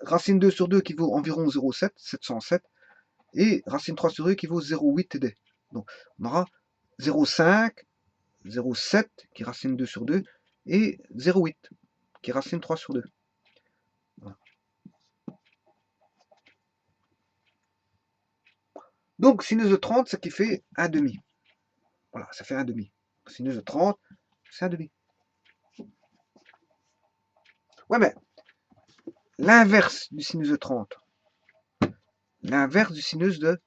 racine 2 sur 2 qui vaut environ 0,7, 707. Et racine 3 sur 2 qui vaut 0,8 d. Donc on aura 0,5, 0,7 qui est racine 2 sur 2 et 0,8 qui est racine 3 sur 2. Voilà. Donc sinus de 30, ce qui fait 1 demi. Voilà, ça fait 1 demi. Sinus de 30, c'est 1 demi. Ouais, mais l'inverse du sinus de 30. L'inverse du sinus de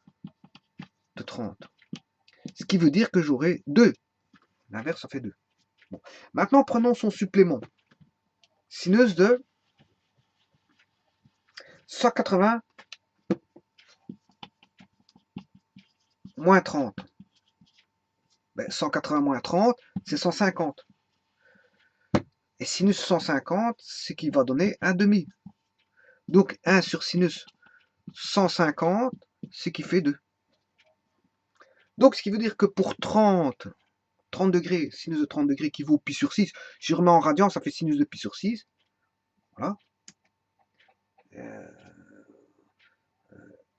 30. Ce qui veut dire que j'aurai 2. L'inverse, ça fait 2. Bon. Maintenant, prenons son supplément. Sinus de 180 moins 30. Ben, 180 moins 30, c'est 150. Et sinus 150, c'est qui va donner 1 demi. Donc 1 sur sinus 150, c'est qui fait 2. Donc ce qui veut dire que pour 30 degrés, sinus de 30 degrés qui vaut pi sur 6, si je remets en radian, ça fait sinus de pi sur 6. Voilà.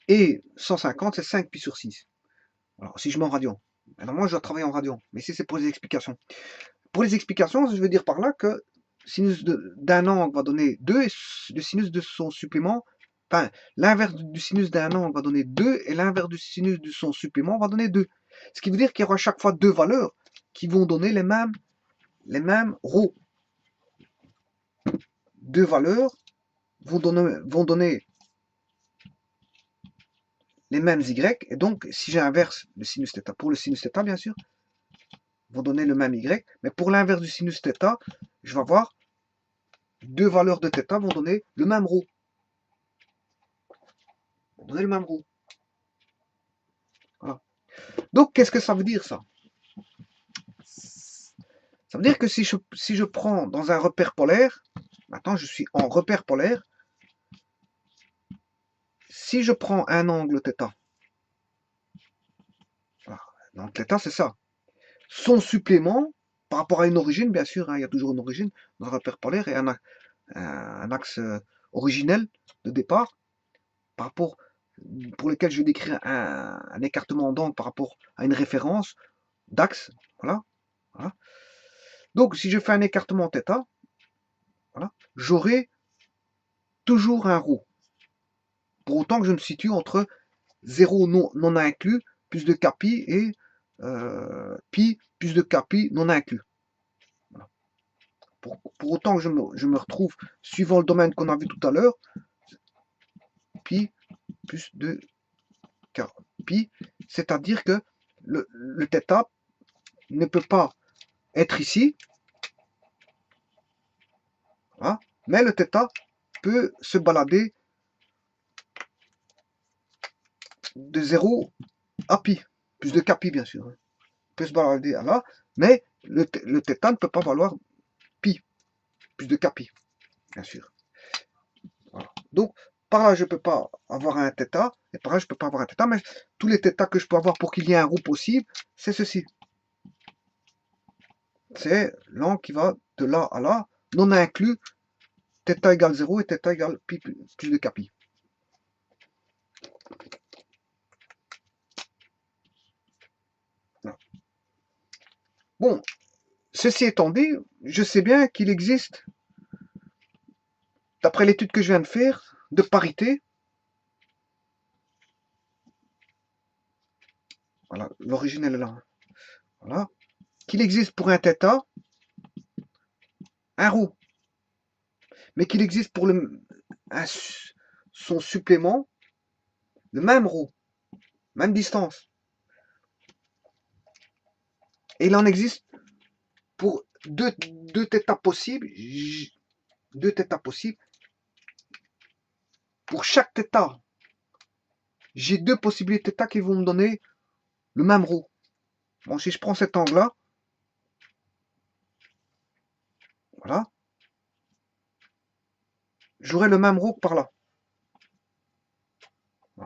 Et 150, c'est 5 pi sur 6. Alors si je mets en radian. Alors moi je dois travailler en radian. Mais ici c'est pour les explications. Pour les explications, je veux dire par là que sinus d'un angle va donner 2 et le sinus de son supplément, enfin l'inverse du sinus d'un angle va donner 2 et l'inverse du sinus de son supplément va donner 2. Ce qui veut dire qu'il y aura à chaque fois deux valeurs qui vont donner les mêmes ρ. Deux valeurs vont donner les mêmes y, et donc si j'inverse le sinus θ, pour le sinus θ bien sûr, vont donner le même y, mais pour l'inverse du sinus θ, je vais avoir deux valeurs de θ vont donner le même ρ. Vont donner le même ρ. Voilà. Donc qu'est-ce que ça veut dire ça? Ça veut dire que si je prends dans un repère polaire, maintenant je suis en repère polaire, si je prends un angle θ, l'angle θ c'est ça, son supplément, par rapport à une origine, bien sûr, hein, il y a toujours une origine dans un repère polaire et un axe originel de départ, par rapport, pour lequel je vais décrire un écartement d'angle par rapport à une référence d'axe, voilà, voilà. Donc si je fais un écartement θ, voilà, j'aurai toujours un ρ, pour autant que je me situe entre 0 non inclus, plus de kpi, et pi plus de kpi non inclus. Voilà. Pour autant que je me retrouve, suivant le domaine qu'on a vu tout à l'heure, pi plus de pi, c'est-à-dire que le θ ne peut pas être ici, voilà, mais le θ peut se balader de 0 à pi, plus de kpi bien sûr, hein. Il peut se balader à là, mais le θ ne peut pas valoir pi, plus de kpi, bien sûr. Voilà. Donc, par là, je ne peux pas avoir un θ, et par là, je ne peux pas avoir un θ, mais tous les θ que je peux avoir pour qu'il y ait un ρ possible, c'est ceci. C'est l'angle qui va de là à là, non inclus θ égale 0 et θ égale pi plus de kpi. Voilà. Bon, ceci étant dit, je sais bien qu'il existe, d'après l'étude que je viens de faire, de parité. Voilà, l'origine elle est là. Voilà. Qu'il existe pour un θ, un ρ. Mais qu'il existe pour son supplément, le même ρ, même distance. Et il en existe pour deux θ possibles, pour chaque θ, j'ai deux possibilités θ qui vont me donner le même ρ. Bon, si je prends cet angle-là, Voilà. J'aurai le même rho que par là.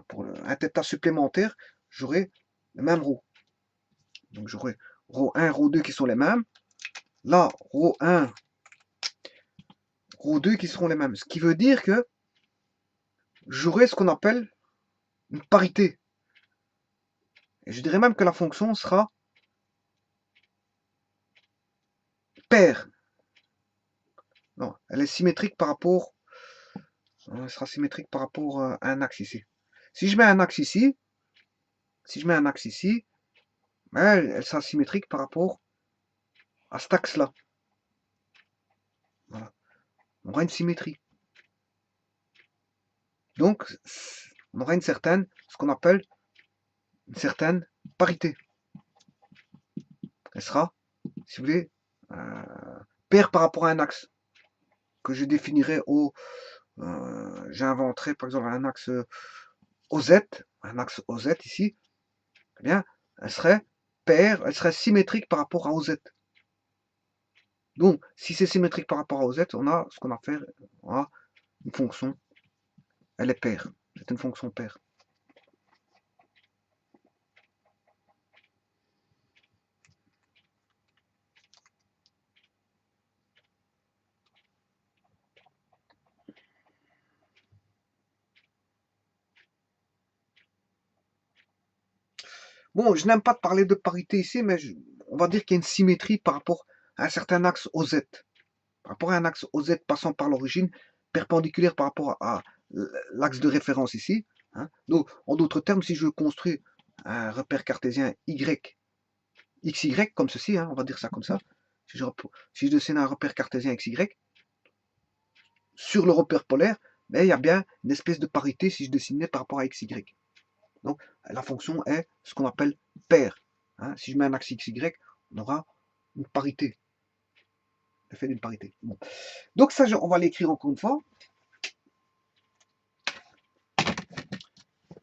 Pour un θ supplémentaire, j'aurai le même rho. Donc j'aurai ρ1, ρ2 qui sont les mêmes. Là, ρ1, ρ2 qui seront les mêmes. Ce qui veut dire que j'aurai ce qu'on appelle une parité. Et je dirais même que la fonction sera paire. Non, elle est symétrique par rapport. Elle sera symétrique par rapport à un axe ici. Si je mets un axe ici, elle sera symétrique par rapport à cet axe-là. Voilà. On aura une symétrie. Donc, on aura ce qu'on appelle une certaine parité. Elle sera, si vous voulez, paire par rapport à un axe que je définirai au, j'inventerai par exemple un axe OZ ici. Eh bien, elle serait paire, elle serait symétrique par rapport à OZ. Donc, si c'est symétrique par rapport à OZ, on a ce qu'on a fait, on a une fonction, elle est paire. C'est une fonction paire. Bon, je n'aime pas parler de parité ici, mais on va dire qu'il y a une symétrie par rapport à un certain axe OZ. Par rapport à un axe OZ passant par l'origine, perpendiculaire par rapport à l'axe de référence ici. Hein. Donc, en d'autres termes, si je construis un repère cartésien Y, XY, comme ceci, hein, on va dire ça comme ça, si je dessine un repère cartésien XY, sur le repère polaire, ben, il y a bien une espèce de parité si je dessinais par rapport à XY. Donc, la fonction est ce qu'on appelle paire. Hein. Si je mets un axe XY, on aura une parité. L'effet d'une parité. Bon. Donc, ça, on va l'écrire encore une fois.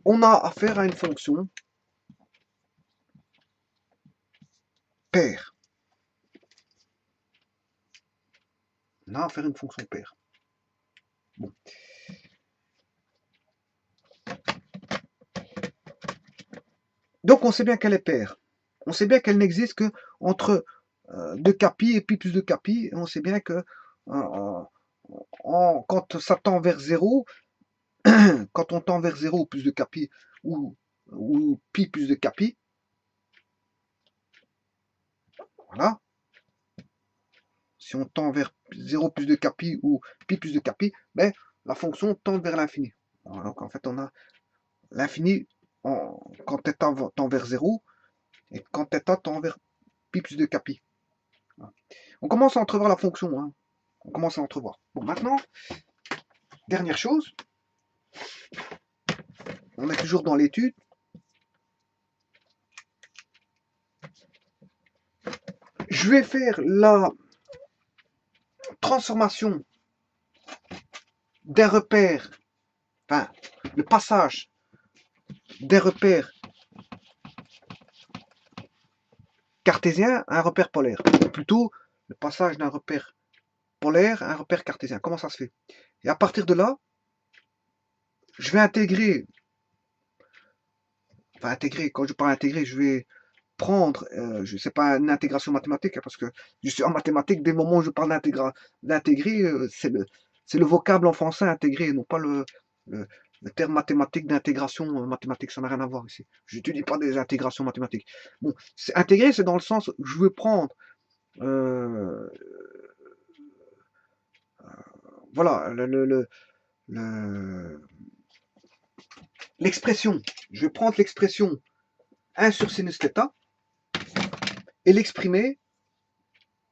On a affaire à une fonction paire. On a affaire à une fonction paire. Bon. Donc, on sait bien qu'elle est paire. On sait bien qu'elle n'existe que entre 2 capi et pi plus 2 capi. Et on sait bien que quand ça tend vers 0, quand on tend vers 0 plus de capi ou pi plus de capi, voilà. Si on tend vers 0 plus de capi ou pi plus de capi, ben, la fonction tend vers l'infini. Donc en fait, on a l'infini quand θ tend vers 0 et quand θ tend vers pi plus de capi. On commence à entrevoir la fonction. Hein. On commence à entrevoir. Bon, maintenant, dernière chose. On est toujours dans l'étude. Je vais faire la transformation des repères, enfin, le passage des repères cartésiens à un repère polaire. Ou plutôt, le passage d'un repère polaire à un repère cartésien. Comment ça se fait? Et à partir de là, je vais intégrer, quand je parle intégrer, je vais prendre, sais pas une intégration mathématique, hein, parce que je suis en mathématiques, dès le moment où je parle d'intégrer, c'est le vocable en français intégrer, non pas le terme mathématique d'intégration mathématique, ça n'a rien à voir ici. Je n'étudie pas des intégrations mathématiques. Bon, intégrer, c'est dans le sens où je veux prendre, voilà, l'expression. Je vais prendre l'expression 1 sur sinus θ et l'exprimer.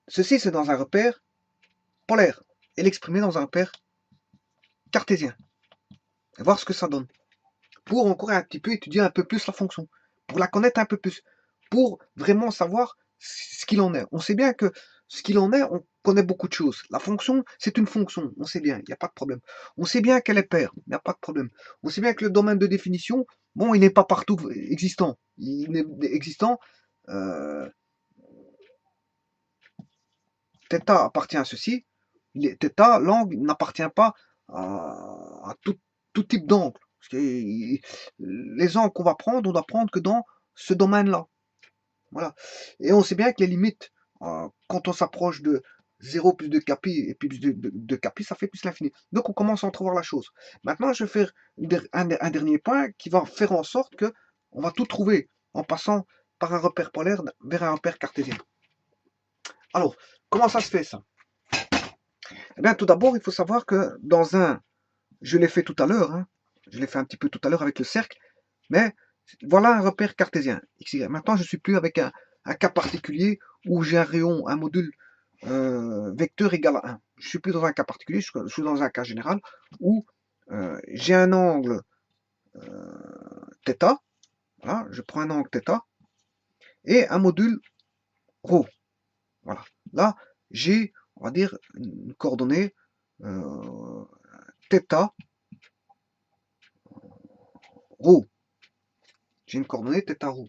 Ceci, c'est dans un repère polaire. Et l'exprimer dans un repère cartésien. Et voir ce que ça donne. Pour encore un petit peu étudier un peu plus la fonction. Pour la connaître un peu plus. Pour vraiment savoir ce qu'il en est. On sait bien que ce qu'il en est, on connaît beaucoup de choses. La fonction, c'est une fonction. On sait bien, il n'y a pas de problème. On sait bien qu'elle est paire. Il n'y a pas de problème. On sait bien que le domaine de définition, bon, il n'est pas partout existant. Il est existant. Θ appartient à ceci. Θ, l'angle n'appartient pas à tout type d'angle. Les angles qu'on va prendre, on doit prendre que dans ce domaine-là. Voilà. Et on sait bien que les limites, quand on s'approche de 0 plus 2 capi et puis plus de capi, ça fait plus l'infini. Donc on commence à entrevoir la chose. Maintenant, je vais faire un dernier point qui va faire en sorte que on va tout trouver en passant par un repère polaire vers un repère cartésien. Alors, comment ça se fait ça? Eh bien, tout d'abord, il faut savoir que dans je l'ai fait tout à l'heure, hein, je l'ai fait un petit peu tout à l'heure avec le cercle, mais voilà un repère cartésien, x, y. Maintenant, je ne suis plus avec un cas particulier où j'ai un rayon, un module vecteur égal à 1. Je ne suis plus dans un cas particulier, je suis dans un cas général où j'ai un angle θ, voilà, je prends un angle θ, et un module ρ. Voilà. Là, j'ai, on va dire, une coordonnée θ, ρ. J'ai une coordonnée θ ρ.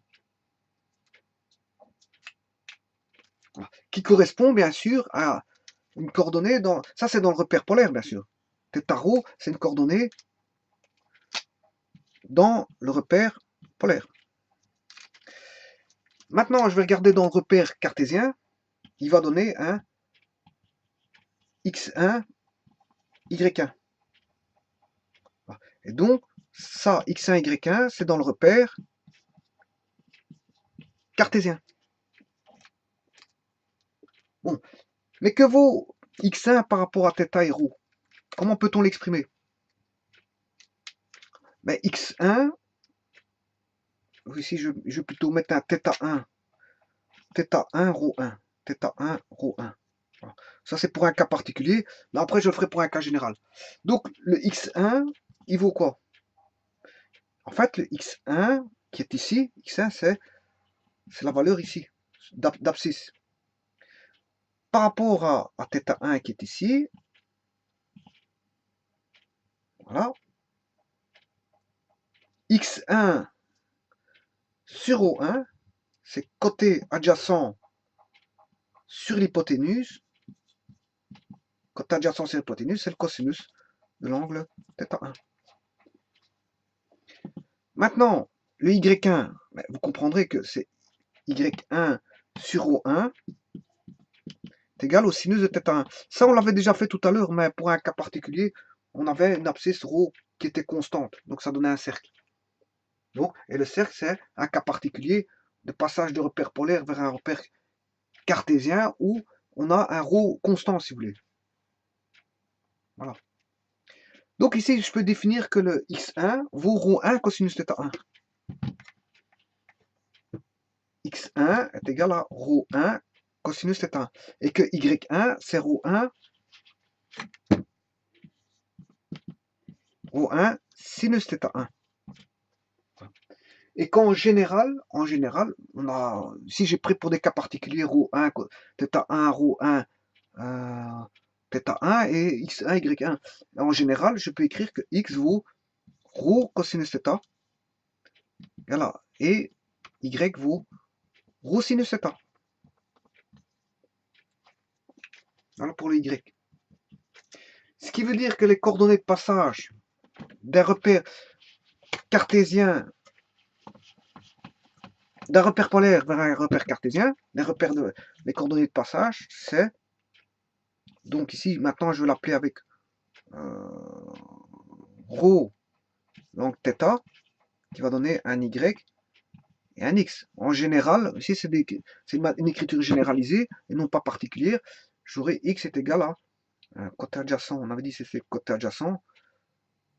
Voilà. Qui correspond bien sûr à une coordonnée dans. Ça, c'est dans le repère polaire, bien sûr. θ ρ, c'est une coordonnée dans le repère polaire. Maintenant, je vais regarder dans le repère cartésien. Il va donner un x1, y1. Et donc, ça, x1, y1, c'est dans le repère cartésien. Bon, mais que vaut x1 par rapport à θ et ρ? Comment peut-on l'exprimer? Ben, x1, ici je vais plutôt mettre un θ1, θ1, ρ1, θ1, ρ1. Voilà. Ça c'est pour un cas particulier, mais après je le ferai pour un cas général. Donc le x1, il vaut quoi? En fait, le x1 qui est ici, x1 c'est la valeur ici, d'abscisse. Par rapport à θ1 qui est ici, voilà, x1 sur ρ1, c'est côté adjacent sur l'hypoténuse. Côté adjacent sur l'hypoténuse, c'est le cosinus de l'angle θ1. Maintenant, le y1, vous comprendrez que c'est y1 sur ρ1 est égal au sinus de θ1. Ça, on l'avait déjà fait tout à l'heure, mais pour un cas particulier, on avait une abscisse ρ qui était constante. Donc ça donnait un cercle. Donc, et le cercle, c'est un cas particulier de passage de repère polaire vers un repère cartésien où on a un ρ constant, si vous voulez. Voilà. Donc ici, je peux définir que le x1 vaut ρ1 cosinus θ1. x1 est égal à ρ1 cosinus θ1. Et que y1, c'est ρ1 sinus θ1. Et qu'en général, on a, si j'ai pris pour des cas particuliers ρ1, θ1, ρ1, θ1 et x1, y1. En général, je peux écrire que x vaut ρ cosinus θ, voilà, et y vaut ρ sinus θ. Voilà pour le y. Ce qui veut dire que les coordonnées de passage d'un repère cartésien, d'un repère polaire vers un repère cartésien, les coordonnées de passage, c'est, donc ici, maintenant je vais l'appeler avec ρ, donc θ, qui va donner un y et un x. En général, ici c'est une écriture généralisée et non pas particulière, j'aurai x est égal à côté adjacent, on avait dit c'est côté adjacent,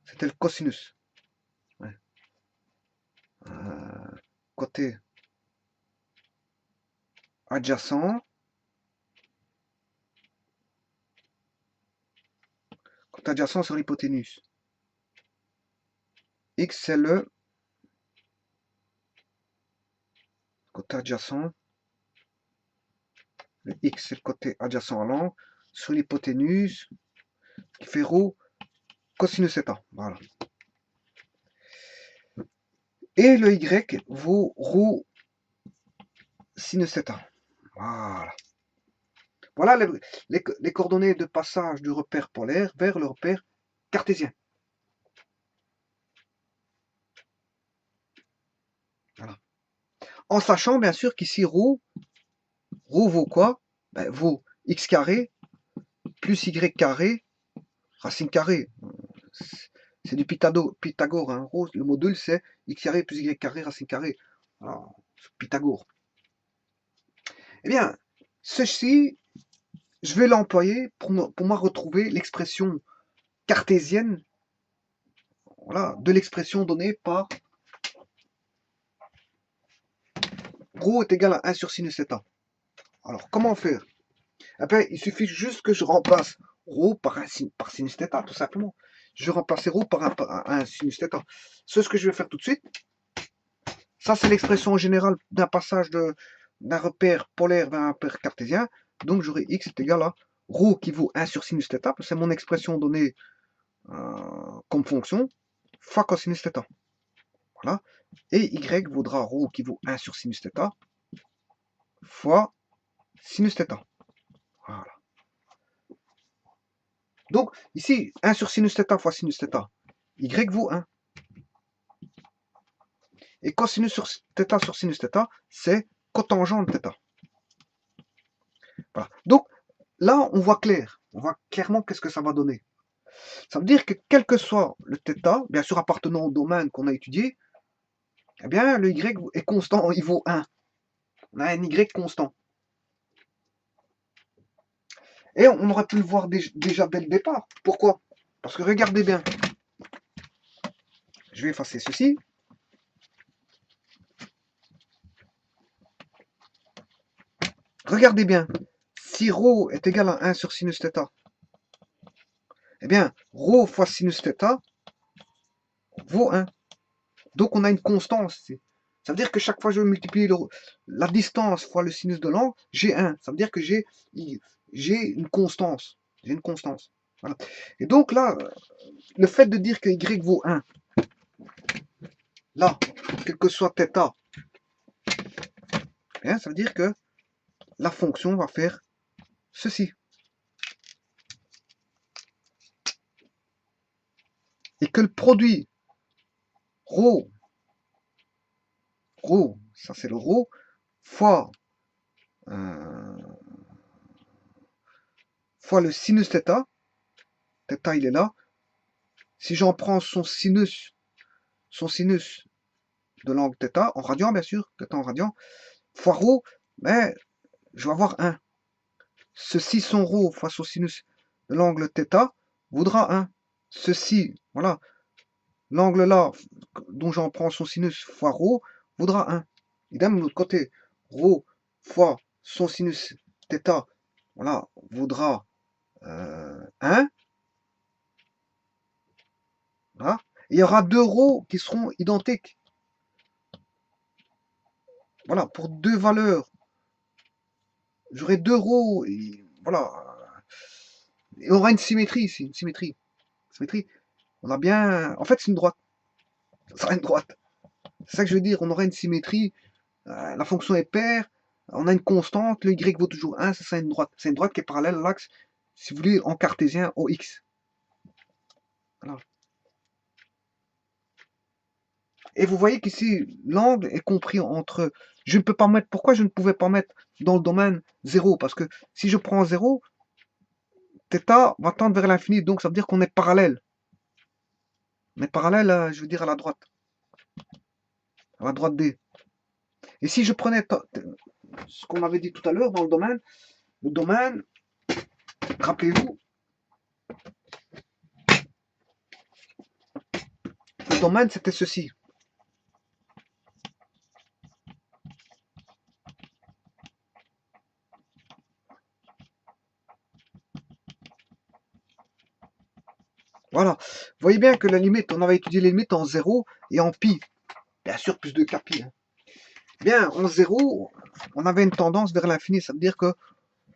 c'était le cosinus. Ouais. Côté adjacent, côté adjacent sur l'hypoténuse. X c'est le côté adjacent, le x c'est le côté adjacent à l'angle, sur l'hypoténuse, qui fait ρ cosinus θ. Voilà. Et le y vaut ρ sinus θ. Voilà. Voilà les coordonnées de passage du repère polaire vers le repère cartésien. Voilà. En sachant bien sûr qu'ici ρ vaut quoi? Ben, vaut x carré plus y carré racine carrée. C'est du Pythagore. Hein. Le module, c'est x carré plus y carré racine carrée. Alors, Pythagore. Eh bien, ceci, je vais l'employer pour moi retrouver l'expression cartésienne, voilà, de l'expression donnée par ρ est égal à 1 sur sinus θ. Alors, comment faire? Eh bien, il suffit juste que je remplace ρ par sinus θ, tout simplement. Je vais remplacer ρ par un sinus θ. C'est ce que je vais faire tout de suite. Ça, c'est l'expression générale d'un passage d'un repère polaire vers un repère cartésien. Donc, j'aurai x est égal à ρ qui vaut 1 sur sinus θ. C'est mon expression donnée comme fonction fois cosinus θ. Voilà. Et y vaudra ρ qui vaut 1 sur sinus θ fois sinus θ. Voilà. Donc, ici, 1 sur sinus θ fois sinus θ, y vaut 1. Et cosinus sur θ sur sinus θ, c'est cotangent de θ. Voilà. Donc, là, on voit clair. On voit clairement qu'est-ce que ça va donner. Ça veut dire que quel que soit le θ, bien sûr appartenant au domaine qu'on a étudié, eh bien, le y est constant, il vaut 1. On a un y constant. Et on aurait pu le voir déjà dès le départ. Pourquoi? Parce que regardez bien. Je vais effacer ceci. Regardez bien. Si ρ est égal à 1 sur sinus θ, eh bien, ρ fois sinus θ vaut 1. Donc, on a une constance. Ça veut dire que chaque fois que je multiplie la distance fois le sinus de l'angle, j'ai 1. Ça veut dire que j'ai une constance. J'ai une constance. Voilà. Et donc là, le fait de dire que y vaut 1, là, quel que soit θ, bien, ça veut dire que la fonction va faire ceci. Et que le produit ρ, ça c'est le ρ, fois le sinus θ, θ il est là, si j'en prends son sinus de l'angle θ, en radian bien sûr, θ en radian, fois ρ, ben, je vais avoir 1. Ceci son ρ fois son sinus de l'angle θ vaudra 1. Ceci, voilà, l'angle là, dont j'en prends son sinus fois ρ, vaudra 1. Idem de l'autre côté, ρ fois son sinus θ, voilà, vaudra 1. Voilà. Et il y aura 2 ρ qui seront identiques. Voilà, pour deux valeurs. J'aurai 2 ρ, et voilà. Et on aura une symétrie ici, une symétrie. On a bien... En fait, c'est une droite. Ça sera une droite. C'est ça que je veux dire, on aura une symétrie. La fonction est paire. On a une constante, le y vaut toujours 1, ça sera une droite. C'est une droite qui est parallèle à l'axe, si vous voulez, en cartésien, au x. Voilà. Et vous voyez qu'ici, l'angle est compris entre... Je ne peux pas mettre... Pourquoi je ne pouvais pas mettre dans le domaine 0? Parce que si je prends 0, θ va tendre vers l'infini, donc ça veut dire qu'on est parallèle. On est parallèle, je veux dire, à la droite D. Et si je prenais ce qu'on avait dit tout à l'heure dans le domaine, rappelez-vous, le domaine c'était ceci. Voilà. Vous voyez bien que la limite, on avait étudié les limites en 0 et en pi. Bien sûr, plus de kpi. Hein. Bien, en 0, on avait une tendance vers l'infini. Ça veut dire que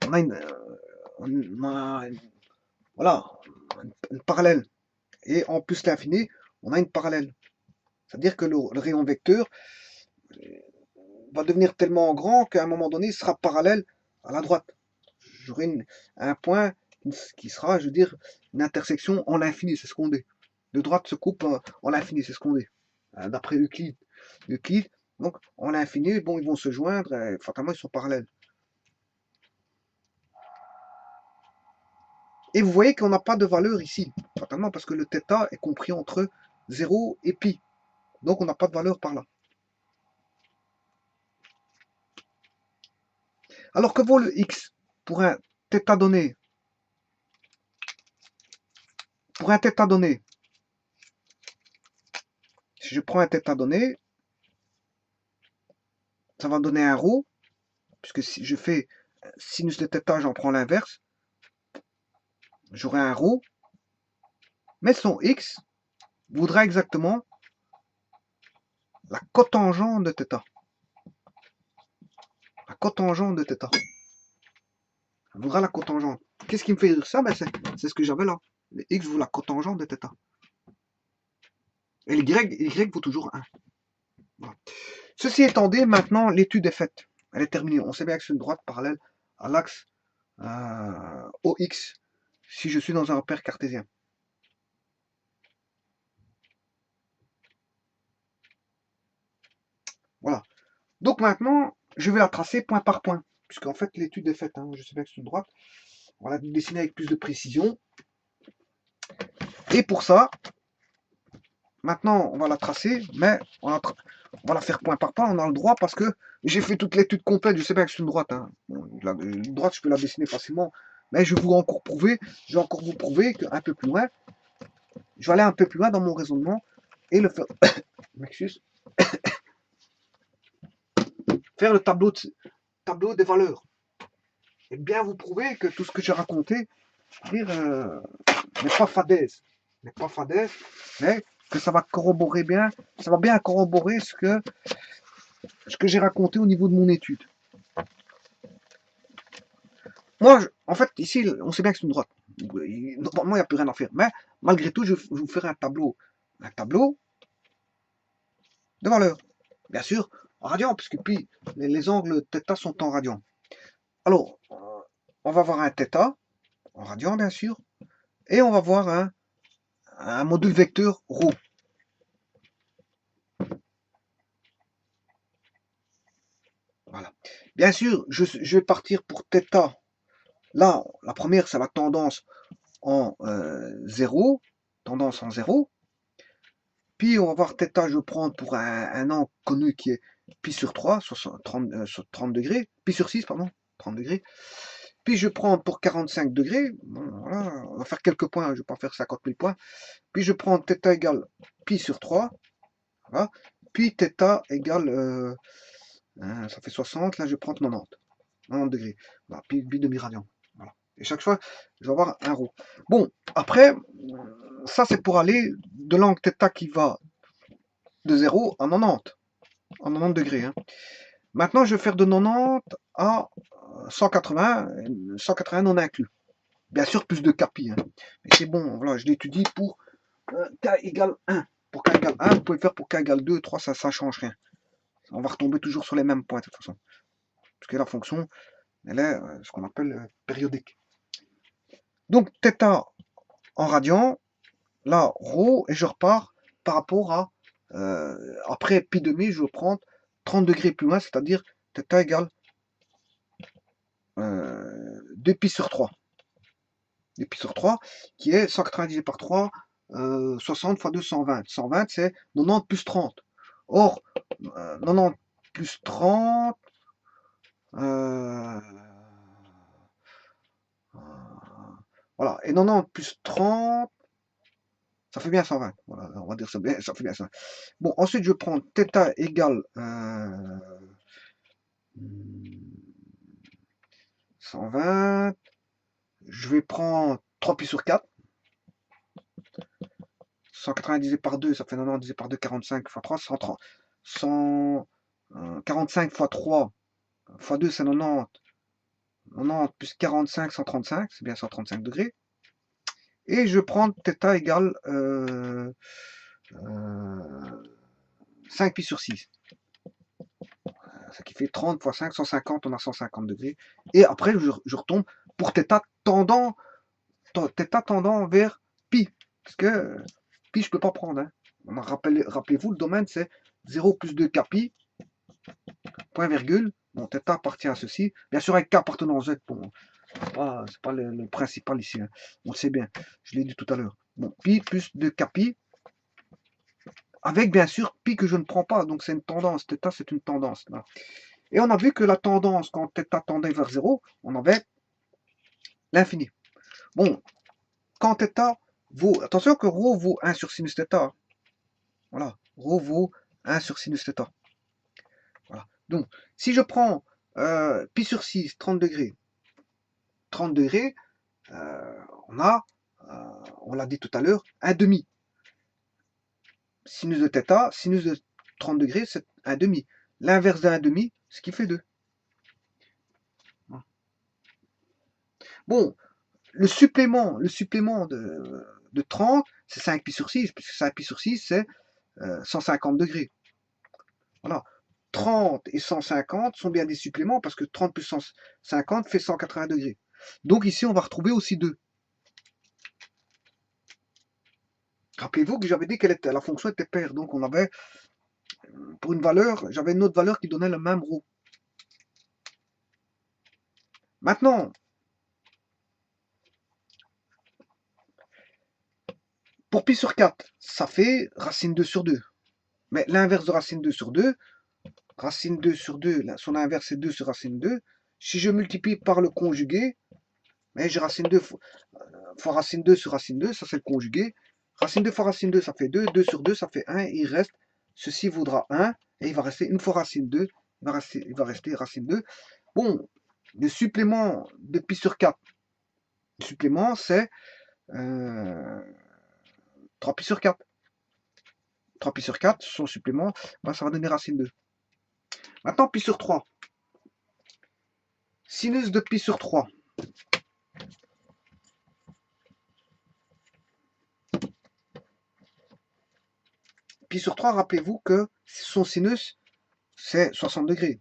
on a voilà, une parallèle. Et en plus l'infini, on a une parallèle. C'est-à-dire que le rayon vecteur va devenir tellement grand qu'à un moment donné, il sera parallèle à la droite. j'aurai un point qui sera, je veux dire, une intersection en l'infini, c'est ce qu'on dit. Deux droites se coupent en l'infini, c'est ce qu'on dit. D'après Euclide. Euclide, donc en l'infini, bon, ils vont se joindre, fatalement, ils sont parallèles. Et vous voyez qu'on n'a pas de valeur ici, fatalement, parce que le θ est compris entre 0 et pi. Donc on n'a pas de valeur par là. Alors que vaut le x pour un θ donné? Pour un θ donné, si je prends un θ donné, ça va donner un ρ, puisque si je fais sinus de θ, j'en prends l'inverse, j'aurai un ρ, mais son x voudra exactement la cotangente de θ. La cotangente de θ. Elle voudra la cotangente. Qu'est-ce qui me fait dire ça? Ben c'est ce que j'avais là. Le x vaut la cotangente de θ. Et y vaut toujours 1. Voilà. Ceci étant dit, maintenant l'étude est faite. Elle est terminée. On sait bien que c'est une droite parallèle à l'axe OX si je suis dans un repère cartésien. Voilà. Donc maintenant, je vais la tracer point par point, puisqu'en fait l'étude est faite. Hein. Je sais bien que c'est une droite. On va la dessiner avec plus de précision. Et pour ça, maintenant on va la tracer, mais on va la faire point par point. On a le droit parce que j'ai fait toute l'étude complète. Je sais bien que c'est une droite. Hein. Bon, une droite, je peux la dessiner facilement. Mais je vais encore vous prouver qu'un peu plus loin, je vais aller un peu plus loin dans mon raisonnement et le faire. Faire le tableau des valeurs. Et bien vous prouver que tout ce que j'ai raconté, n'est pas fadaise. N'est pas fadaise, mais que ça va corroborer bien, ça va bien corroborer ce que j'ai raconté au niveau de mon étude. Moi, en fait, ici, on sait bien que c'est une droite. Normalement, il n'y a plus rien à faire. Mais malgré tout, je vous ferai un tableau de valeur. Bien sûr, en radian, puisque puis les angles θ sont en radian. Alors, on va voir un θ en radian, bien sûr, et on va voir un module vecteur ρ. Voilà. Bien sûr, je vais partir pour θ. Là, la première, c'est la tendance en 0. Tendance en 0. Puis, on va voir θ, je vais prendre pour un angle connu qui est pi sur 3, 30 degrés. Pi sur 6, pardon, 30 degrés. Puis, je prends pour 45 degrés. Bon, voilà, on va faire quelques points, je ne vais pas faire 50 000 points. Puis, je prends θ égale pi sur 3. Voilà. Puis, θ égale, ça fait 60. Là, je prends 90 degrés. Voilà, pi demi-radian. Voilà. Et chaque fois, je vais avoir un ρ. Bon, après, ça, c'est pour aller de l'angle θ qui va de 0 à 90. En 90 degrés. Hein. Maintenant, je vais faire de 90 à 180, 180 non inclus. Bien sûr, plus de capi. Hein. Mais c'est bon, voilà, je l'étudie pour k égale 1. Pour k égale 1, vous pouvez le faire pour k égale 2, 3, ça ne change rien. On va retomber toujours sur les mêmes points de toute façon. Parce que la fonction, elle est ce qu'on appelle périodique. Donc, θ en radian, là, ρ, et je repars par rapport à, après pi demi, je vais prendre 30 degrés plus loin, c'est-à-dire θ égale 2 pi sur 3. 2 pi sur 3, qui est 180 divisé par 3, 60 fois 2, 120. 120, c'est 90 plus 30. Or, 90 plus 30, voilà, et 90 plus 30, ça fait bien 120. Voilà, on va dire ça, ça fait bien ça. Bon, ensuite, je prends θ égale 120. Je vais prendre 3 pi sur 4. 180 divisé par 2, ça fait 90 divisé par 2, 45 fois 3, 130. 45 fois 3 fois 2, c'est 90. 90 plus 45, 135, c'est bien 135 degrés. Et je prends θ égale 5 pi sur 6. Ce qui fait 30 fois 5, 150, on a 150 degrés. Et après, je retombe pour θ tendant vers pi. Parce que pi, je peux pas prendre. Hein. Rappelez-vous, le domaine, c'est 0 plus 2 k pi, point virgule. Bon, θ appartient à ceci. Bien sûr, avec k appartenant à z. Bon, c'est pas le principal ici. Hein. On le sait bien. Je l'ai dit tout à l'heure. Bon, pi plus 2 k pi. Avec, bien sûr, pi que je ne prends pas. Donc, c'est une tendance. θ, c'est une tendance. Là. Et on a vu que la tendance, quand θ tendait vers 0, on avait l'infini. Bon, quand θ vaut... Attention que ρ vaut 1 sur sinus θ. Voilà, ρ vaut 1 sur sinus θ. Voilà. Donc, si je prends pi sur 6, 30 degrés, 30 degrés, on a, on l'a dit tout à l'heure, 1 demi. Sinus de θ, sinus de 30 degrés, c'est 1 demi. L'inverse de 1 demi, ce qui fait 2. Bon, le supplément de 30, c'est 5 pi sur 6, puisque 5 pi sur 6, c'est 150 degrés. Voilà. 30 et 150 sont bien des suppléments, parce que 30 plus 150 fait 180 degrés. Donc ici, on va retrouver aussi 2. Rappelez-vous que j'avais dit que la fonction était paire, donc on avait, pour une valeur, j'avais une autre valeur qui donnait le même ρ. Maintenant, pour pi sur 4, ça fait racine 2 sur 2. Mais l'inverse de racine 2 sur 2, racine 2 sur 2, son inverse c'est 2 sur racine 2. Si je multiplie par le conjugué, j'ai racine 2 fois racine 2 sur racine 2, ça c'est le conjugué. Racine 2 fois racine 2, ça fait 2. 2 sur 2, ça fait 1. Et il reste, ceci vaudra 1. Et il va rester une fois racine 2. Il va rester racine 2. Bon, le supplément de pi sur 4, le supplément c'est 3 pi sur 4. 3 pi sur 4, son supplément, ça va donner racine 2. Maintenant, pi sur 3. Sinus de pi sur 3. Pi sur 3, rappelez-vous que son sinus, c'est 60 degrés.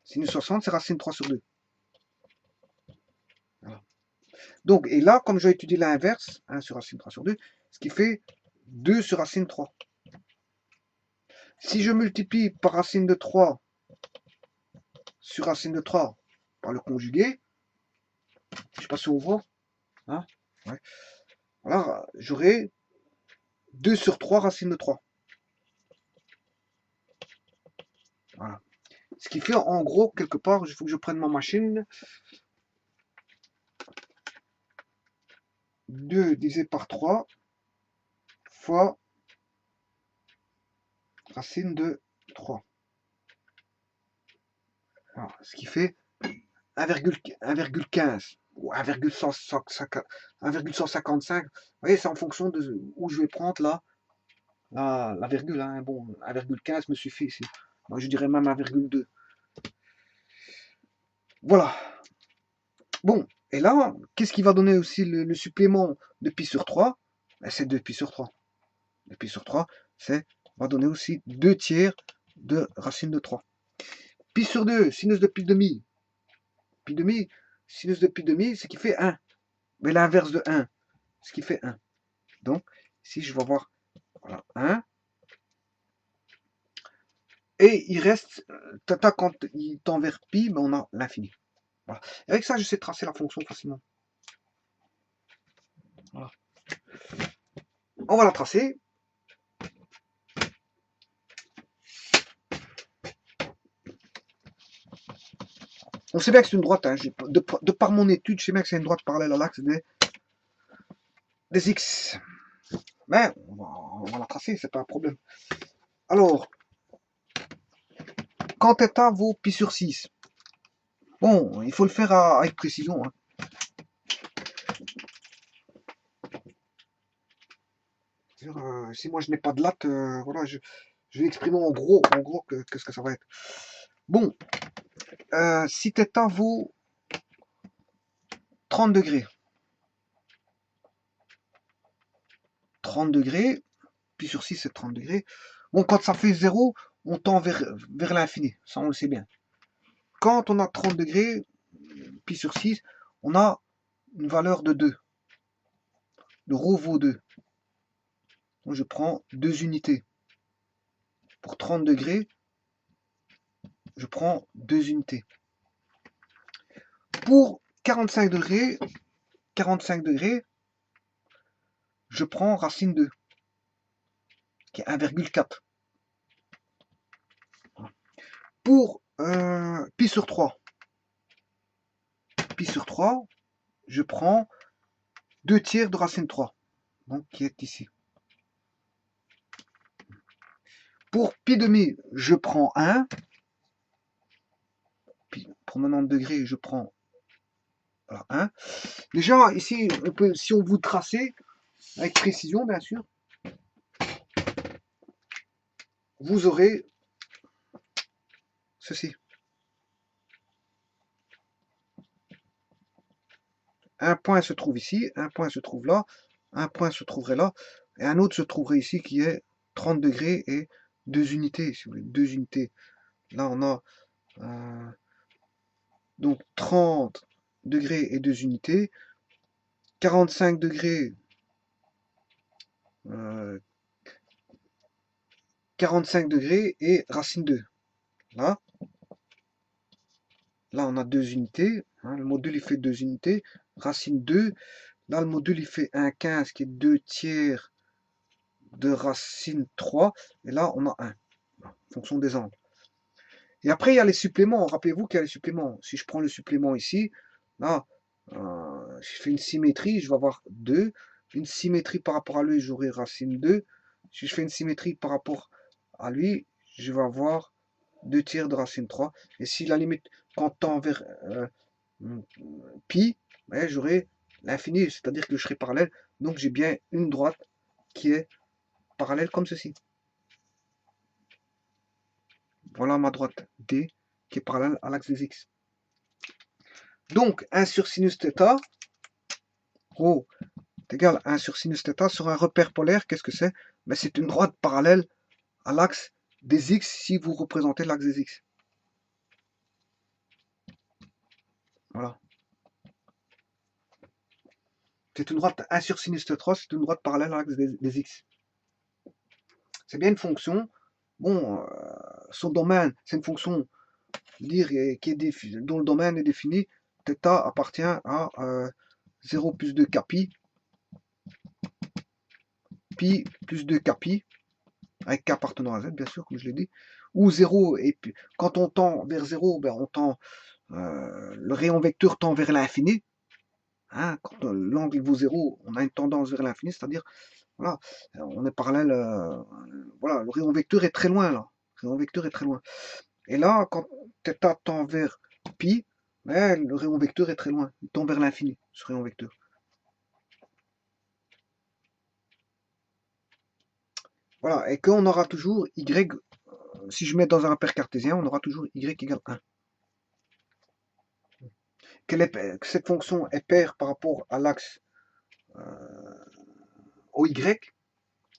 Sinus 60, c'est racine 3 sur 2. Voilà. Donc, et là, comme j'ai étudié l'inverse, 1 sur racine 3 sur 2, ce qui fait 2 sur racine 3. Si je multiplie par racine de 3 sur racine de 3 par le conjugué, je ne sais pas si on voit, hein, ouais. Alors, j'aurai 2 sur 3 racine de 3. Voilà. Ce qui fait, en gros, quelque part, il faut que je prenne ma machine. 2 divisé par 3 fois racine de 3. Voilà. Ce qui fait 1,15 ou 1,155. Vous voyez, c'est en fonction de où je vais prendre là, la virgule. Hein. Bon, 1,15 me suffit ici. Moi, je dirais même 1,2. Voilà. Bon, et là, qu'est-ce qui va donner aussi le supplément de pi sur 3? C'est 2 pi sur 3. 2 pi sur 3, va donner aussi 2 tiers de racine de 3. Pi sur 2, sinus de pi demi. Pi demi, sinus de pi demi, ce qui fait 1. Mais l'inverse de 1, ce qui fait 1. Donc, ici, je vais avoir voilà, 1. Et il reste, tata, quand il tend vers pi, on a l'infini. Voilà. Avec ça, je sais tracer la fonction facilement. Voilà. On va la tracer. On sait bien que c'est une droite. Hein. De par mon étude, je sais bien que c'est une droite parallèle à l'axe des X. Mais on va la tracer, c'est pas un problème. Alors, quand θ vaut pi sur 6, bon, il faut le faire avec précision. Hein. Si moi je n'ai pas de latte, voilà, je vais exprimer en gros qu'est-ce que ça va être. Bon, si θ vaut 30 degrés, 30 degrés, pi sur 6 c'est 30 degrés. Bon, quand ça fait 0, on tend vers l'infini, ça on le sait bien. Quand on a 30 degrés, pi sur 6, on a une valeur de 2. Le ρ vaut 2. Donc je prends 2 unités. Pour 30 degrés, je prends 2 unités. Pour 45 degrés, je prends racine 2, qui est 1,4. Pour pi sur 3, je prends 2 tiers de racine 3, donc qui est ici. Pour pi demi, je prends 1. Pour 90 degrés, je prends 1. Déjà, ici, on peut, si on vous tracer, avec précision, bien sûr, vous aurez ceci. Un point se trouve ici, un point se trouve là, un point se trouverait là, et un autre se trouverait ici qui est 30 degrés et 2 unités, si vous voulez, 2 unités. Là, on a donc 30 degrés et 2 unités, 45 degrés, 45 degrés et racine 2. Là, on a 2 unités, hein, le module il fait 2 unités, racine 2, là le module il fait 1,15 qui est 2 tiers de racine 3, et là on a 1, en fonction des angles. Et après il y a les suppléments, rappelez-vous qu'il y a les suppléments, si je prends le supplément ici, là, je fais une symétrie, je vais avoir 2, une symétrie par rapport à lui, j'aurai racine 2, si je fais une symétrie par rapport à lui, je vais avoir 2 tiers de racine 3, et si la limite, quand on tend vers pi, ben, j'aurai l'infini, c'est-à-dire que je serai parallèle, donc j'ai bien une droite qui est parallèle comme ceci. Voilà ma droite D qui est parallèle à l'axe des X. Donc 1 sur sinus θ, rho est égal à 1 sur sinus θ sur un repère polaire, qu'est-ce que c'est? Ben, c'est une droite parallèle à l'axe des X si vous représentez l'axe des X. Voilà. C'est une droite 1 sur sinus θ, c'est une droite parallèle à l'axe des X. C'est bien une fonction. Bon, son domaine, c'est une fonction dire qui est dont le domaine est défini. θ appartient à 0 plus 2 pi, pi plus 2 pi, avec k appartenant à z, bien sûr, comme je l'ai dit, ou 0, et puis quand on tend vers 0, ben, on tend, le rayon vecteur tend vers l'infini. Hein, quand l'angle vaut 0, on a une tendance vers l'infini, c'est-à-dire, voilà, on est parallèle, voilà, le rayon vecteur est très loin, là. Le rayon vecteur est très loin. Et là, quand θ tend vers pi, ben, le rayon vecteur est très loin, il tend vers l'infini, ce rayon vecteur. Voilà, et qu'on aura toujours y, si je mets dans un repère cartésien, on aura toujours y égale 1. Que cette fonction est paire par rapport à l'axe OY,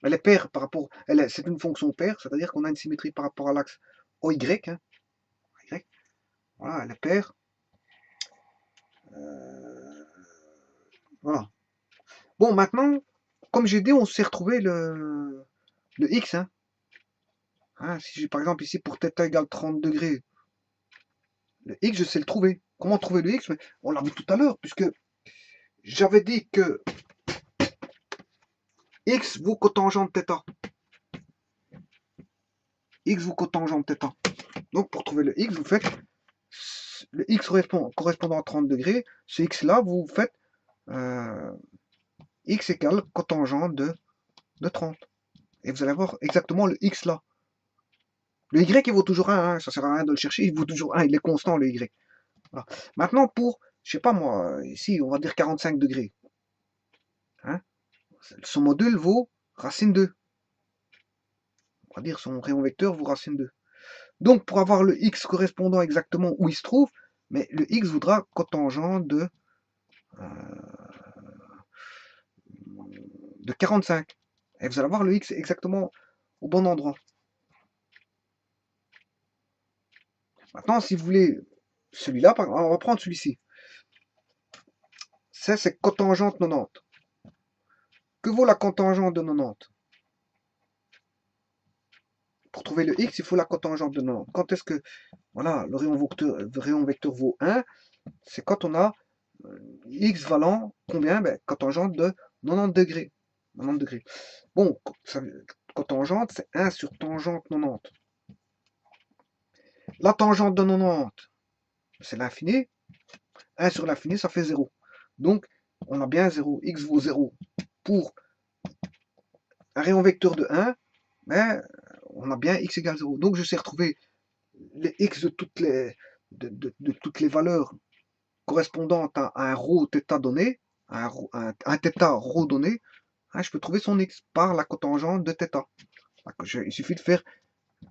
elle est paire par rapport, c'est une fonction paire, c'est-à-dire qu'on a une symétrie par rapport à l'axe OY, hein, y. Voilà, elle est paire. Voilà. Bon, maintenant, comme j'ai dit, on s'est retrouvé le X, hein. Hein, si j'ai par exemple ici pour θ égale 30 degrés, le X, je sais le trouver. Comment trouver le X? On l'a vu tout à l'heure, puisque j'avais dit que X vaut cotangente θ. X vaut cotangente θ. Donc pour trouver le X, vous faites le X correspondant à 30 degrés. Ce X là, vous faites X égale cotangente de 30. Et vous allez avoir exactement le X là. Le Y il vaut toujours 1, hein, ça sert à rien de le chercher, il vaut toujours 1, il est constant le Y. Voilà. Maintenant pour, je sais pas moi, ici on va dire 45 degrés. Hein, son module vaut racine 2. On va dire son rayon vecteur vaut racine 2. Donc pour avoir le X correspondant exactement où il se trouve, mais le X voudra cotangent de 45. Et vous allez avoir le X exactement au bon endroit. Maintenant, si vous voulez celui-là, on va prendre celui-ci. c'est cotangente 90. Que vaut la cotangente de 90? Pour trouver le x, il faut la cotangente de 90. Quand est-ce que, voilà, le rayon vecteur vaut 1? C'est quand on a x valant combien? Ben, cotangente de 90 degrés. 90 degrés. Bon, cotangente, c'est 1 sur tangente 90. La tangente de 90, c'est l'infini. 1 sur l'infini, ça fait 0. Donc, on a bien 0. X vaut 0 pour un rayon vecteur de 1. Mais on a bien x égale 0. Donc, je sais retrouver les x de toutes les valeurs correspondantes à un rho θ donné, un θ rho donné. Hein, je peux trouver son x par la cotangente de θ. Il suffit de faire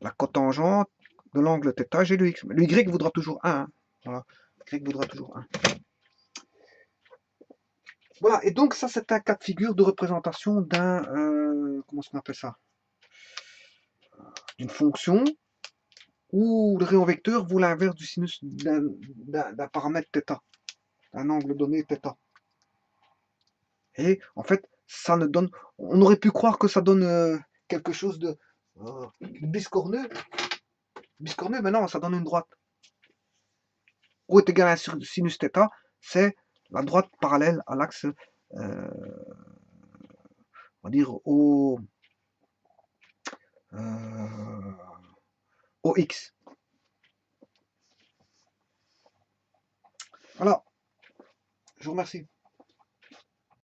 la cotangente de l'angle θ, j'ai le x. Le y voudra toujours 1. Hein. Voilà. Le y voudra toujours 1. Voilà, et donc ça c'est un cas de figure de représentation d'un, comment est-ce qu'on appelle ça? D'une fonction où le rayon vecteur vaut l'inverse du sinus d'un paramètre θ, d'un angle donné θ. Et en fait, ça ne donne, on aurait pu croire que ça donne quelque chose de biscorneux, mais non, ça donne une droite. Rho est égal à sinus θ, c'est la droite parallèle à l'axe, on va dire au x. Voilà, je vous remercie.